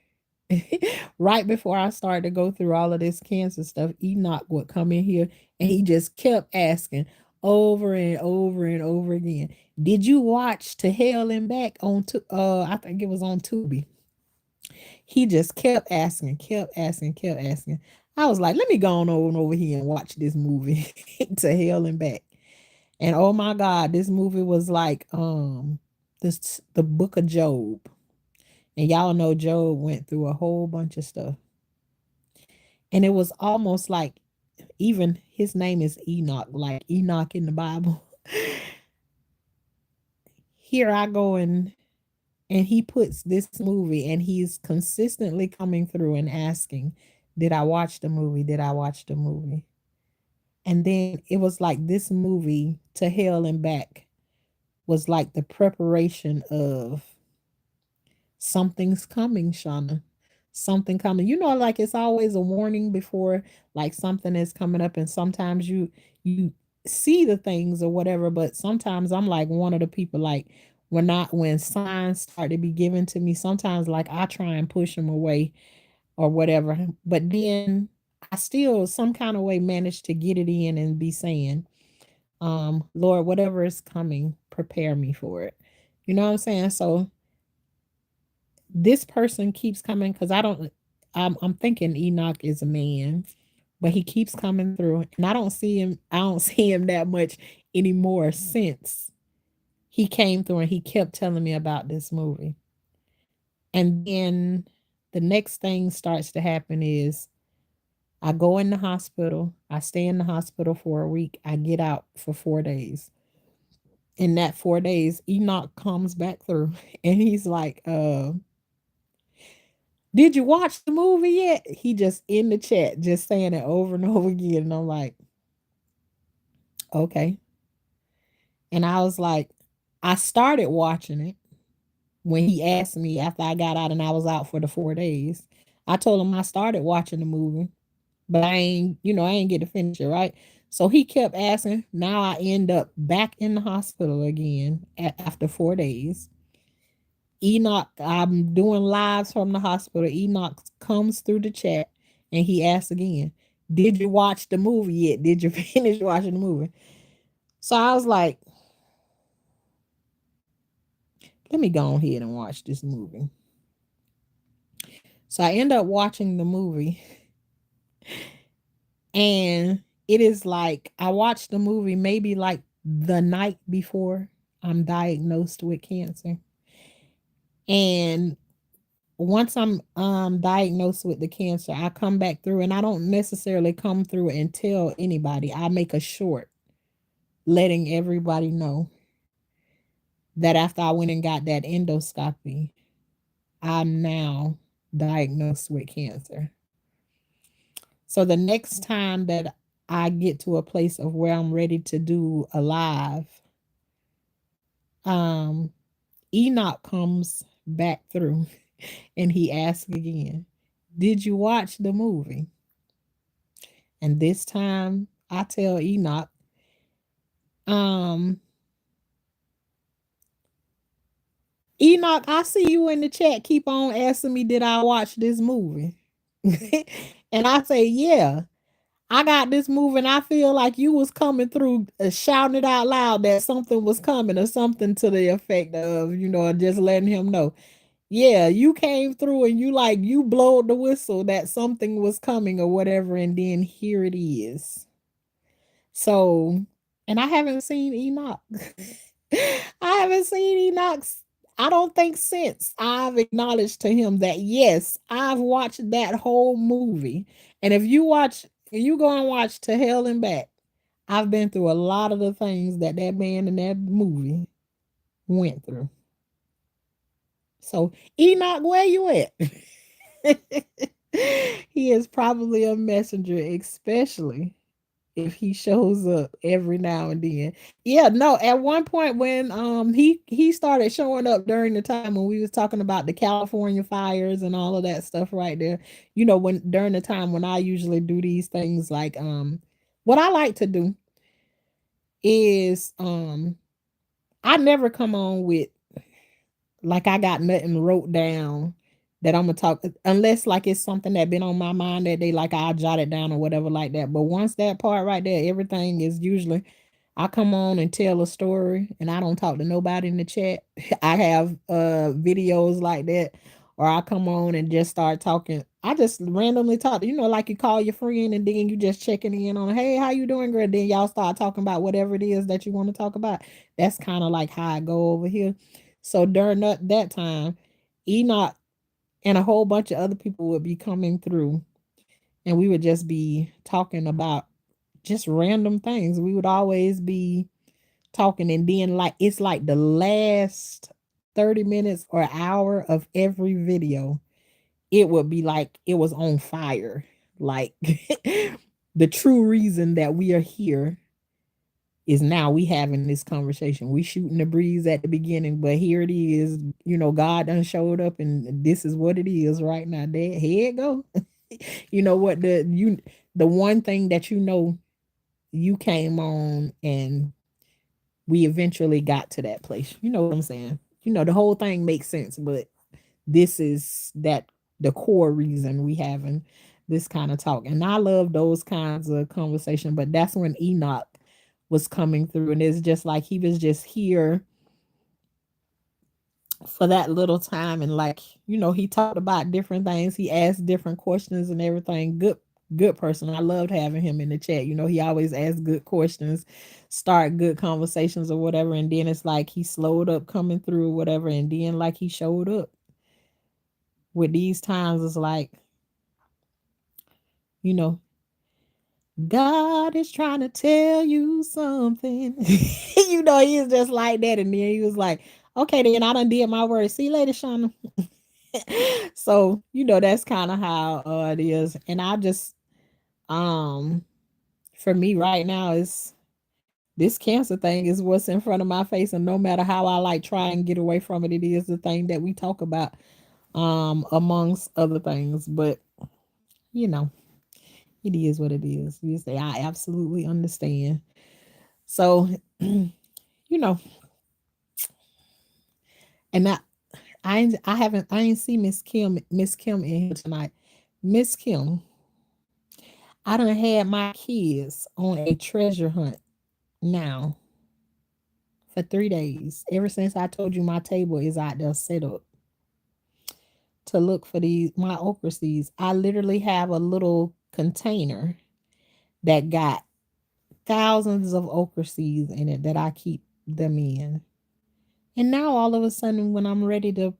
right before I started to go through all of this cancer stuff, Enoch would come in here and he just kept asking over and over and over again. Did you watch To Hell and Back on I think it was on Tubi. He just kept asking, kept asking, kept asking. I was like, let me go on over here and watch this movie To Hell and Back. And oh my God, this movie was like the book of Job. And y'all know Job went through a whole bunch of stuff. And it was almost like even his name is Enoch, like Enoch in the Bible. Here I go and he puts this movie and he's consistently coming through and asking, did I watch the movie? Did I watch the movie? And then it was like this movie, To Hell and Back, was like the preparation of something's coming, Shauna. Something coming. You know, like it's always a warning before like something is coming up, and sometimes you see the things or whatever, but sometimes I'm like one of the people like when signs start to be given to me, sometimes like I try and push them away or whatever. But then I still some kind of way manage to get it in and be saying, Lord, whatever is coming, prepare me for it. You know what I'm saying? So this person keeps coming because I'm thinking Enoch is a man, but he keeps coming through and I don't see him that much anymore since he came through and he kept telling me about this movie. And then the next thing starts to happen is I go in the hospital, I stay in the hospital for a week, I get out for 4 days. In that 4 days, Enoch comes back through and he's like, did you watch the movie yet? He just in the chat, just saying it over and over again. And I'm like, okay. And I was like, I started watching it when he asked me after I got out and I was out for the 4 days. I told him I started watching the movie, but I ain't get to finish it, right? So he kept asking. Now I end up back in the hospital again after 4 days. Enoch, I'm doing lives from the hospital. Enoch comes through the chat and he asks again, did you watch the movie yet? Did you finish watching the movie? So I was like, let me go ahead and watch this movie. So I end up watching the movie. And it is like I watched the movie maybe like the night before I'm diagnosed with cancer. And once I'm diagnosed with the cancer, I come back through and I don't necessarily come through and tell anybody. I make a short letting everybody know that after I went and got that endoscopy, I'm now diagnosed with cancer. So the next time that I get to a place of where I'm ready to do a live, um, Enoch comes back through and he asks again, did you watch the movie? And this time I tell Enoch, um, Enoch, I see you in the chat. Keep on asking me, did I watch this movie? And I say, yeah, I got this movie, and I feel like you was coming through, shouting it out loud that something was coming or something to the effect of, just letting him know. Yeah, you came through and you blowed the whistle that something was coming or whatever, and then here it is. So, and I haven't seen Enoch. I haven't seen Enoch's, I don't think since I've acknowledged to him that yes, I've watched that whole movie. And if you go and watch To Hell and Back, I've been through a lot of the things that man in that movie went through. So, Enoch, where you at? He is probably a messenger, especially if he shows up every now and then. Yeah, no, at one point when he started showing up during the time when we was talking about the California fires and all of that stuff right there. When during the time when I usually do these things like What I like to do is I never come on with like I got nothing wrote down that I'm gonna talk unless like it's something that been on my mind that day, like I jot it down or whatever like that. But once that part right there, everything is usually I come on and tell a story and I don't talk to nobody in the chat. I have videos like that, or I come on and just start talking. I just randomly talk, like you call your friend and then you just checking in on, hey, how you doing, girl? Then y'all start talking about whatever it is that you want to talk about. That's kind of like how I go over here. So during that time, Enoch and a whole bunch of other people would be coming through and we would just be talking about just random things. We would always be talking, and then like it's like the last 30 minutes or hour of every video, it would be like it was on fire. Like the true reason that we are here is now we having this conversation. We shooting the breeze at the beginning, but here it is. God done showed up, and this is what it is right now. There, here it go. You know what the one thing that you came on, and we eventually got to that place. You know what I'm saying? The whole thing makes sense, but this is that the core reason we having this kind of talk. And I love those kinds of conversation, but that's when Enoch was coming through, and it's just like he was just here for that little time, and like he talked about different things, he asked different questions and everything. Good person. I loved having him in the chat. He always asked good questions, start good conversations or whatever, and then it's like he slowed up coming through or whatever, and then like he showed up with these times. It's like, you know God is trying to tell you something. He's just like that. And then he was like, okay, then I done did my word. See you later, Shauna. So, that's kind of how it is. And I just, um, for me right now, is this cancer thing is what's in front of my face. And no matter how I like try and get away from it, it is the thing that we talk about, amongst other things. But, you know, it is what it is. You say, I absolutely understand. So, know, and I ain't see Miss Kim in here tonight. Miss Kim, I done had my kids on a treasure hunt now for 3 days. Ever since I told you my table is out there set up to look for my okra seeds. I literally have a little container that got thousands of okra seeds in it that I keep them in. And now all of a sudden, when I'm ready to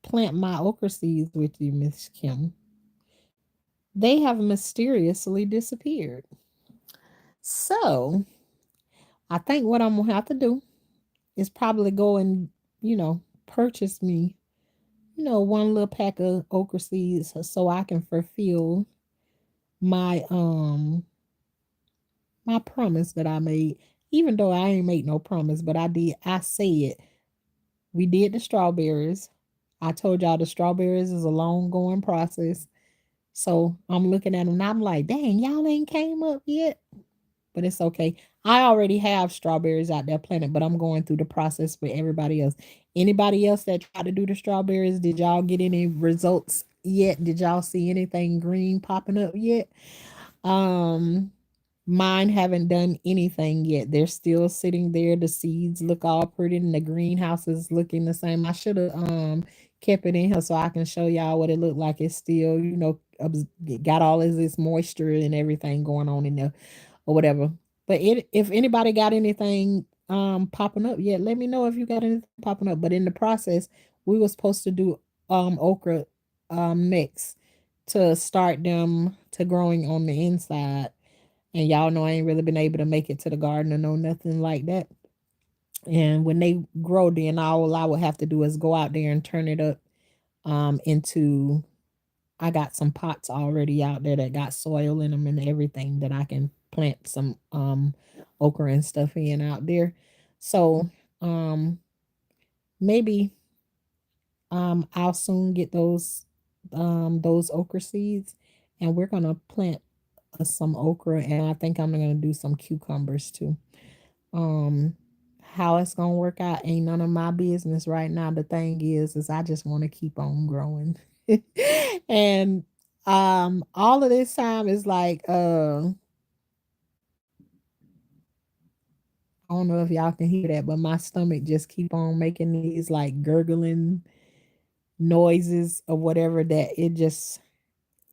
plant my okra seeds with you, Miss Kim, they have mysteriously disappeared. So I think what I'm gonna have to do is probably go and, purchase me, one little pack of okra seeds so I can fulfill my my promise that I made. Even though I ain't make no promise, but I said we did the strawberries. I told y'all the strawberries is a long going process. So I'm looking at them and I'm like, dang, y'all ain't came up yet. But it's okay. I already have strawberries out there planted, but I'm going through the process with everybody else. Anybody else that tried to do the strawberries, did y'all get any results yet? Did y'all see anything green popping up yet? Um, Mine haven't done anything yet. They're still sitting there. The seeds look all pretty and the greenhouse is looking the same. I should have kept it in here so I can show y'all what it looked like. It's still, got all of this moisture and everything going on in there or whatever. But if anybody got anything popping up yet, let me know if you got anything popping up. But in the process, we were supposed to do okra next to start them to growing on the inside. And y'all know I ain't really been able to make it to the garden or no nothing like that. And when they grow, then all I would have to do is go out there and turn it up into I got some pots already out there that got soil in them and everything that I can plant some okra and stuff in out there. So maybe I'll soon get those okra seeds and we're gonna plant some okra, and I think I'm gonna do some cucumbers too. Um, how it's gonna work out ain't none of my business right now. The thing is I just want to keep on growing, and all of this time is like I don't know if y'all can hear that, but my stomach just keep on making these like gurgling noises or whatever that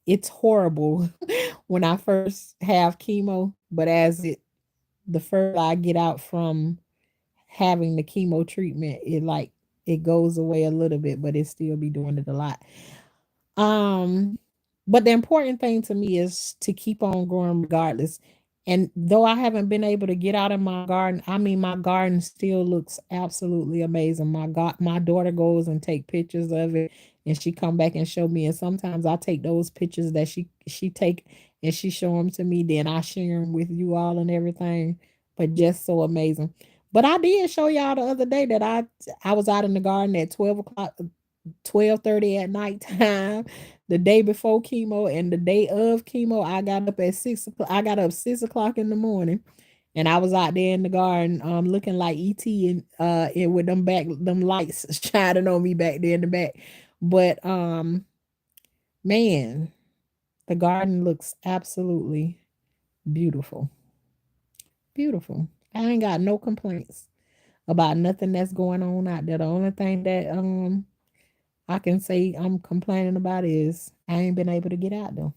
it's horrible when I first have chemo, but as it the further I get out from having the chemo treatment, it goes away a little bit, but it still be doing it a lot. Um, but the important thing to me is to keep on growing regardless. And though I haven't been able to get out of my garden, I mean my garden still looks absolutely amazing. My daughter goes and take pictures of it and she come back and show me, and sometimes I take those pictures that she take and she show them to me, then I share them with you all and everything. But just so amazing. But I did show y'all the other day that I was out in the garden at 12 o'clock, 12:30 at nighttime, the day before chemo and the day of chemo. I got up at 6 o'clock. I got up 6 o'clock in the morning, and I was out there in the garden, looking like ET and with them lights shining on me back there in the back. But man, the garden looks absolutely beautiful, beautiful. I ain't got no complaints about nothing that's going on out there. The only thing that I can say I'm complaining about is I ain't been able to get out though.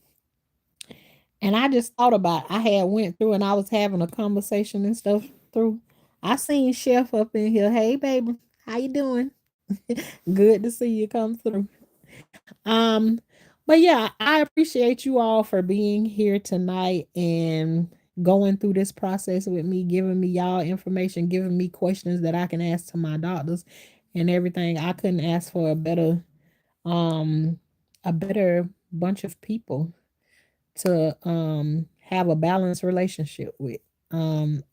And I just thought about I had went through and I was having a conversation and stuff through. I seen Chef up in here. Hey baby, how you doing? Good to see you come through. Um, but yeah, I appreciate you all for being here tonight and going through this process with me, giving me y'all information, giving me questions that I can ask to my doctors and everything. I couldn't ask for um a better bunch of people to have a balanced relationship with um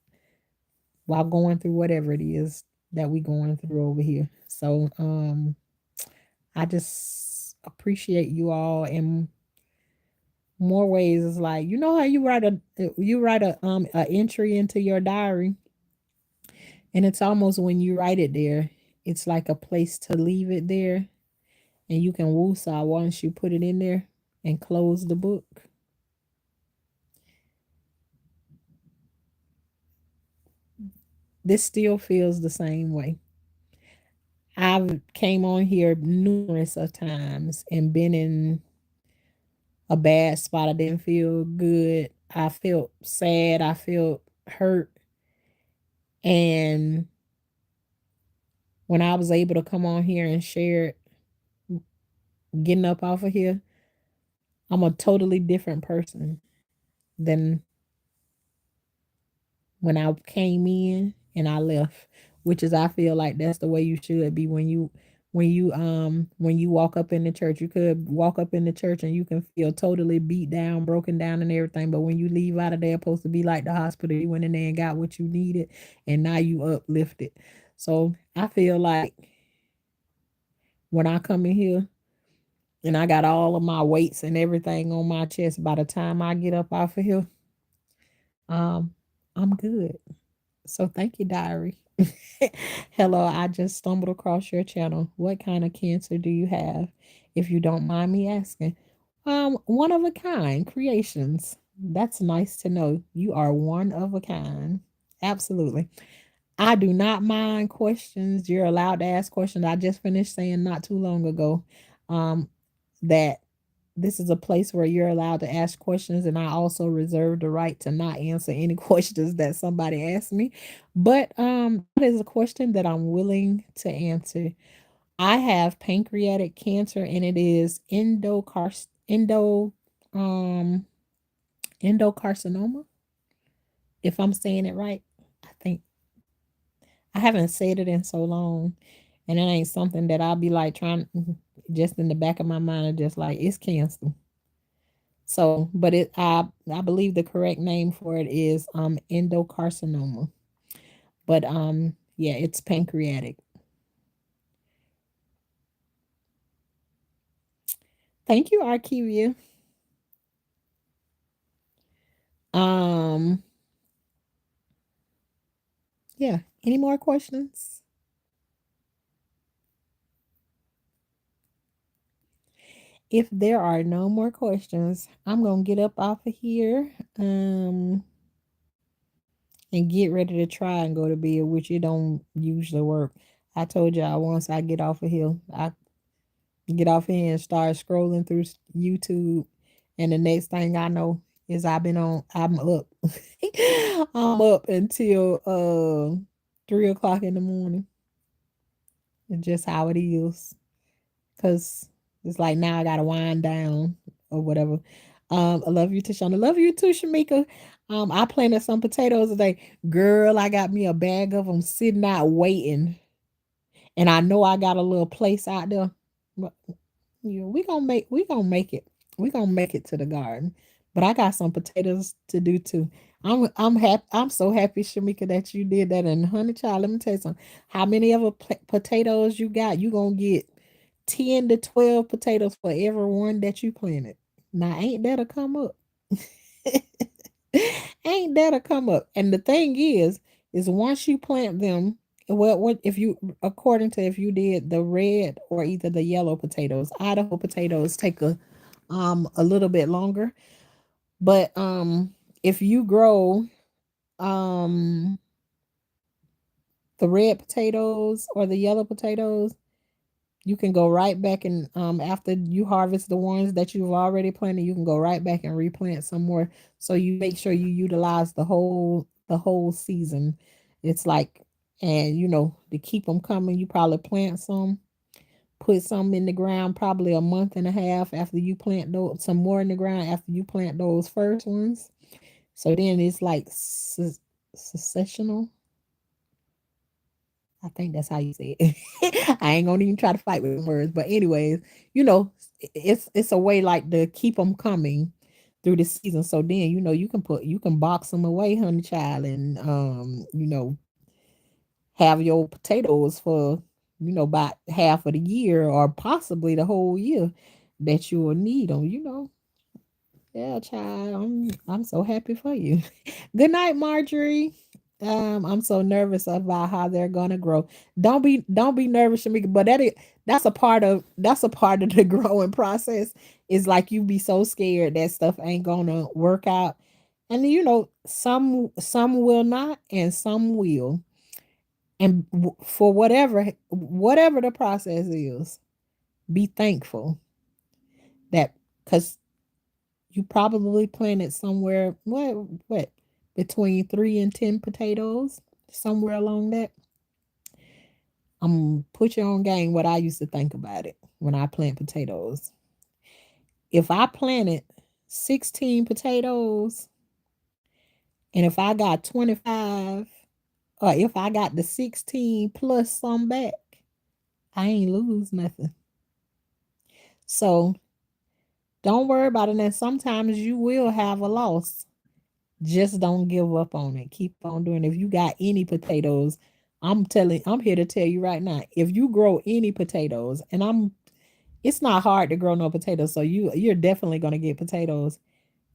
while going through whatever it is that we going through over here. So I just appreciate you all in more ways. It's like, you know how you write a entry into your diary, and it's almost when you write it there, it's like a place to leave it there, and you can woosah once you put it in there and close the book. This still feels the same way. I've came on here numerous of times and been in a bad spot. I didn't feel good. I felt sad. I felt hurt. And when I was able to come on here and share it, getting up off of here, I'm a totally different person than when I came in and I left, which is I feel like that's the way you should be when you walk up in the church. You could walk up in the church and you can feel totally beat down, broken down and everything, but when you leave out of there, supposed to be like the hospital. You went in there and got what you needed and now you uplifted. So I feel like when I come in here and I got all of my weights and everything on my chest, by the time I get up off of here, um, I'm good. So thank you, Diary. Hello, I just stumbled across your channel. What kind of cancer do you have? If you don't mind me asking. One of a kind creations. That's nice to know. You are one of a kind. Absolutely. I do not mind questions. You're allowed to ask questions. I just finished saying not too long ago um that this is a place where you're allowed to ask questions, and I also reserve the right to not answer any questions that somebody asks me. But that is a question that I'm willing to answer. I have pancreatic cancer, and it is um endocarcinoma, if I'm saying it right. I think I haven't said it in so long, and it ain't something that I'll be like trying just in the back of my mind, and just like it's cancer. So, but I believe the correct name for it is endocarcinoma. But yeah, it's pancreatic. Thank you, Archivia. Um, yeah. Any more questions? If there are no more questions, I'm gonna get up off of here. And get ready to try and go to bed, which it don't usually work. I told y'all once I get off of here, I get off here and start scrolling through YouTube, and the next thing I know is I'm up. I'm up until 3 o'clock in the morning. It's just how it is. Cause it's like now I gotta wind down or whatever. I love you, Tashana. Love you too, Shamika. I planted some potatoes today. Girl, I got me a bag of them sitting out waiting. And I know I got a little place out there. But yeah, we gonna make it. We gonna make it to the garden. But I got some potatoes to do too. I'm happy. I'm so happy, Shamika, that you did that. And honey, child, let me tell you something. How many of potatoes you got? You gonna get 10 to 12 potatoes for every one that you planted. Now, ain't that a come up? Ain't that a come up? And the thing is once you plant them, well, what if you, according to if you did the red or either the yellow potatoes, Idaho potatoes take a little bit longer, but if you grow um the red potatoes or the yellow potatoes, you can go right back and after you harvest the ones that you've already planted, you can go right back and replant some more. So you make sure you utilize the whole season. It's like, and to keep them coming, you probably plant some, put some in the ground probably a month and a half after you plant those, some more in the ground after you plant those first ones. So then it's like successional. I think that's how you say it. I ain't gonna even try to fight with words, but anyways, you know, it's a way like to keep them coming through the season. So then you can box them away, honey child, and have your potatoes for about half of the year or possibly the whole year that you will need them. Yeah, child, I'm so happy for you. Good night, Marjorie. I'm so nervous about how they're gonna grow. Don't be nervous, Shamika. But that's a part of the growing process. Is like you be so scared that stuff ain't gonna work out, and some will not, and some will. And for whatever the process is, be thankful that because you probably planted somewhere what between 3 and 10 potatoes, somewhere along that. Put your own game what I used to think about it when I plant potatoes. If I planted 16 potatoes and if I got 25, or if I got the 16 plus some back, I ain't lose nothing. So don't worry about it. And sometimes you will have a loss. Just don't give up on it. Keep on doing it. If you got any potatoes, I'm here to tell you right now. If you grow any potatoes, and it's not hard to grow no potatoes, so you're definitely gonna get potatoes.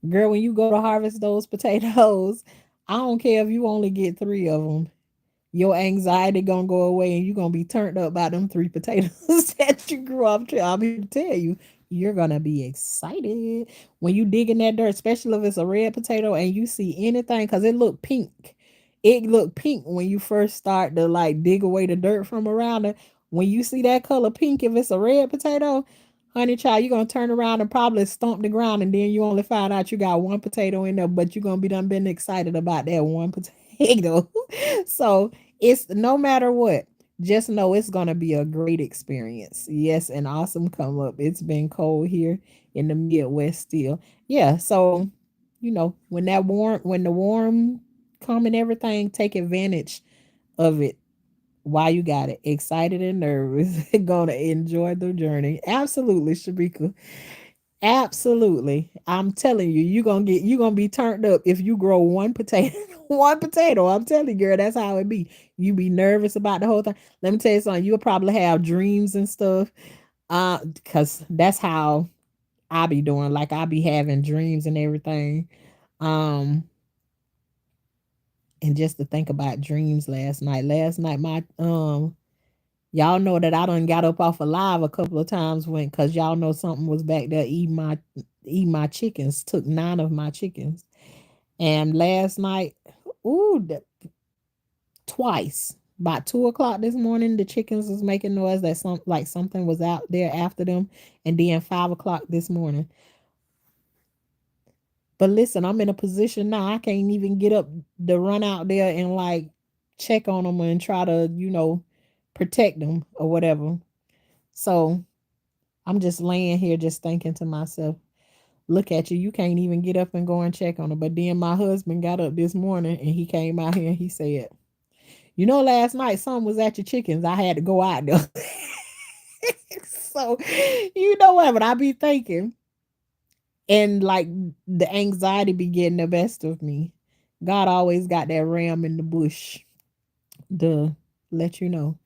Girl, when you go to harvest those potatoes, I don't care if you only get 3 of them. Your anxiety gonna go away and you're gonna be turned up by them 3 potatoes that you grew up to. I'm here to tell you, you're gonna be excited when you dig in that dirt, especially if it's a red potato and you see anything because it look pink. It look pink when you first start to like dig away the dirt from around it. When you see that color pink, if it's a red potato, honey child, you're gonna turn around and probably stomp the ground, and then you only find out you got one potato in there, but you're gonna be done been excited about that one potato. So it's no matter what, just know it's gonna be a great experience. Yes, an awesome come up. It's been cold here in the Midwest still. Yeah, so when the warm come and everything, take advantage of it while you got it. Excited and nervous. Gonna enjoy the journey. Absolutely, Shabika. Absolutely. I'm telling you, you're gonna be turned up if you grow one potato. One potato. I'm telling you, girl, that's how it be. You be nervous about the whole thing. Let me tell you something, you'll probably have dreams and stuff. Because that's how I be doing. Like I be having dreams and everything. Um, and just to think about dreams last night. Last night, my y'all know that I done got up off of live a couple of times when, cause y'all know something was back there eating my chickens. Took 9 of my chickens, and last night, ooh, twice. About 2 o'clock this morning, the chickens was making noise that something was out there after them, and then 5 o'clock this morning. But listen, I'm in a position now I can't even get up to run out there and like check on them and try to protect them or whatever. So I'm just laying here just thinking to myself, look at you, you can't even get up and go and check on them. But then my husband got up this morning and he came out here and he said, last night something was at your chickens. I had to go out there. So, what I be thinking, and like the anxiety be getting the best of me. God always got that ram in the bush to let you know,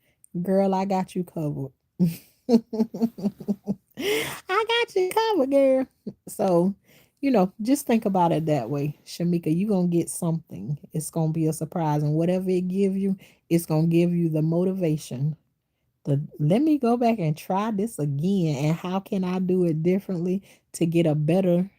girl, I got you covered. I got you covered, girl. So, just think about it that way. Shamika, you going to get something. It's going to be a surprise. And whatever it give you, it's going to give you the motivation. Let me go back and try this again. And how can I do it differently to get a better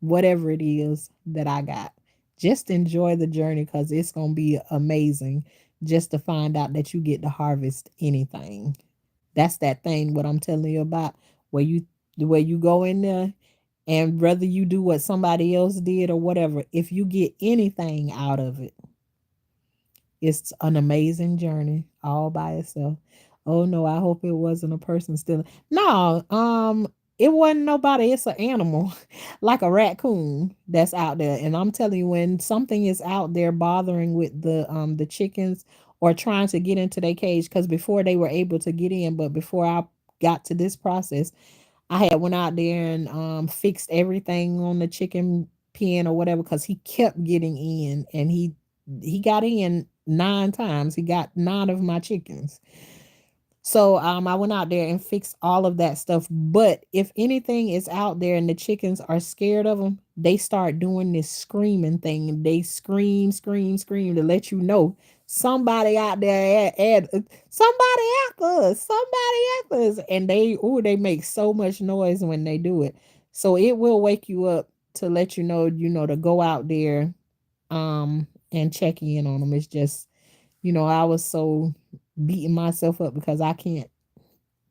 whatever it is that I got? Just enjoy the journey because it's going to be amazing just to find out that you get to harvest anything. That's that thing what I'm telling you about, where you go in there, and whether you do what somebody else did or whatever, if you get anything out of it, it's an amazing journey all by itself. Oh no, I hope it wasn't a person stealing. No, it wasn't nobody. It's an animal, like a raccoon that's out there. And I'm telling you, when something is out there bothering with the chickens or trying to get into their cage, because before they were able to get in, but before I got to this process, I had went out there and fixed everything on the chicken pen or whatever, because he kept getting in, and he got in 9 times. He got 9 of my chickens. So I went out there and fixed all of that stuff. But if anything is out there and the chickens are scared of them, they start doing this screaming thing. They scream, scream, scream to let you know somebody out there somebody after us, somebody after us. And they make so much noise when they do it. So it will wake you up to let to go out there and check in on them. It's just, I was so beating myself up because I can't,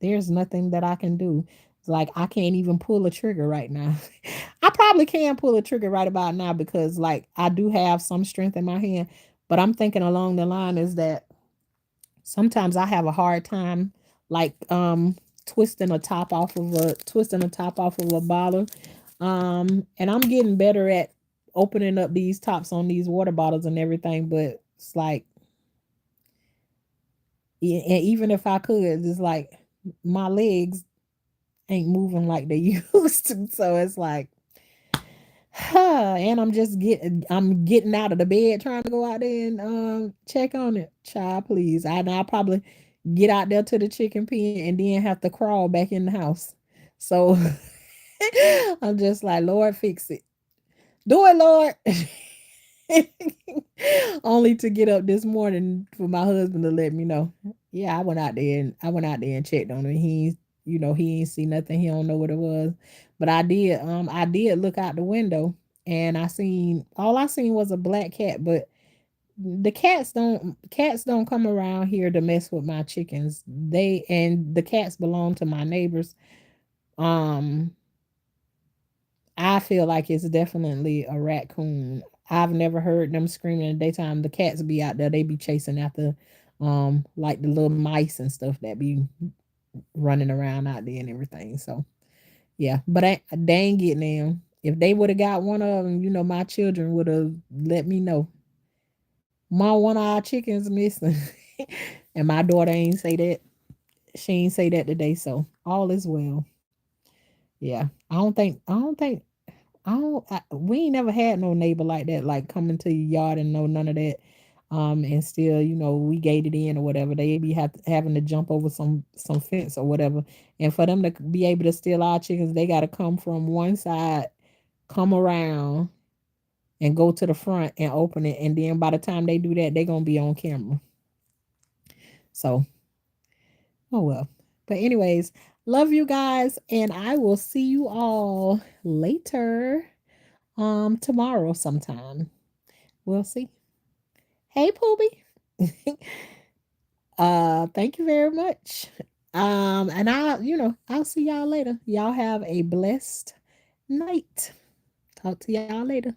there's nothing that I can do. It's like I can't even pull a trigger right now. I probably can pull a trigger right about now because like I do have some strength in my hand, but I'm thinking along the line is that sometimes I have a hard time like twisting a top off of a bottle. And I'm getting better at opening up these tops on these water bottles and everything, but it's like, and even if I could, it's like my legs ain't moving like they used to. So it's like, and I'm getting out of the bed trying to go out there and check on it. Child, please. I'll probably get out there to the chicken pen and then have to crawl back in the house. So I'm just like, Lord, fix it. Do it, Lord. Only to get up this morning for my husband to let me know. Yeah, I went out there and checked on him. He ain't see nothing. He don't know what it was. But I did look out the window and all I seen was a black cat, but the cats don't come around here to mess with my chickens. The cats belong to my neighbors. Um I feel like it's definitely a raccoon. I've never heard them screaming in the daytime. The cats be out there, they be chasing after like the little mice and stuff that be running around out there and everything. So yeah, but they ain't getting them. If they would have got one of them, my children would have let me know. Mom, one of our chickens missing. And my daughter ain't say that. She ain't say that today. So all is well. Yeah. We ain't never had no neighbor like that, like coming to your yard and know none of that. And still, we gated in or whatever. They be having to jump over some fence or whatever. And for them to be able to steal our chickens, they got to come from one side, come around. and go to the front and open it. And then by the time they do that, they're going to be on camera. So, oh well. But anyways, love you guys. And I will see you all later. Tomorrow sometime. We'll see. Hey, Pooby. Thank you very much. And I'll see y'all later. Y'all have a blessed night. Talk to y'all later.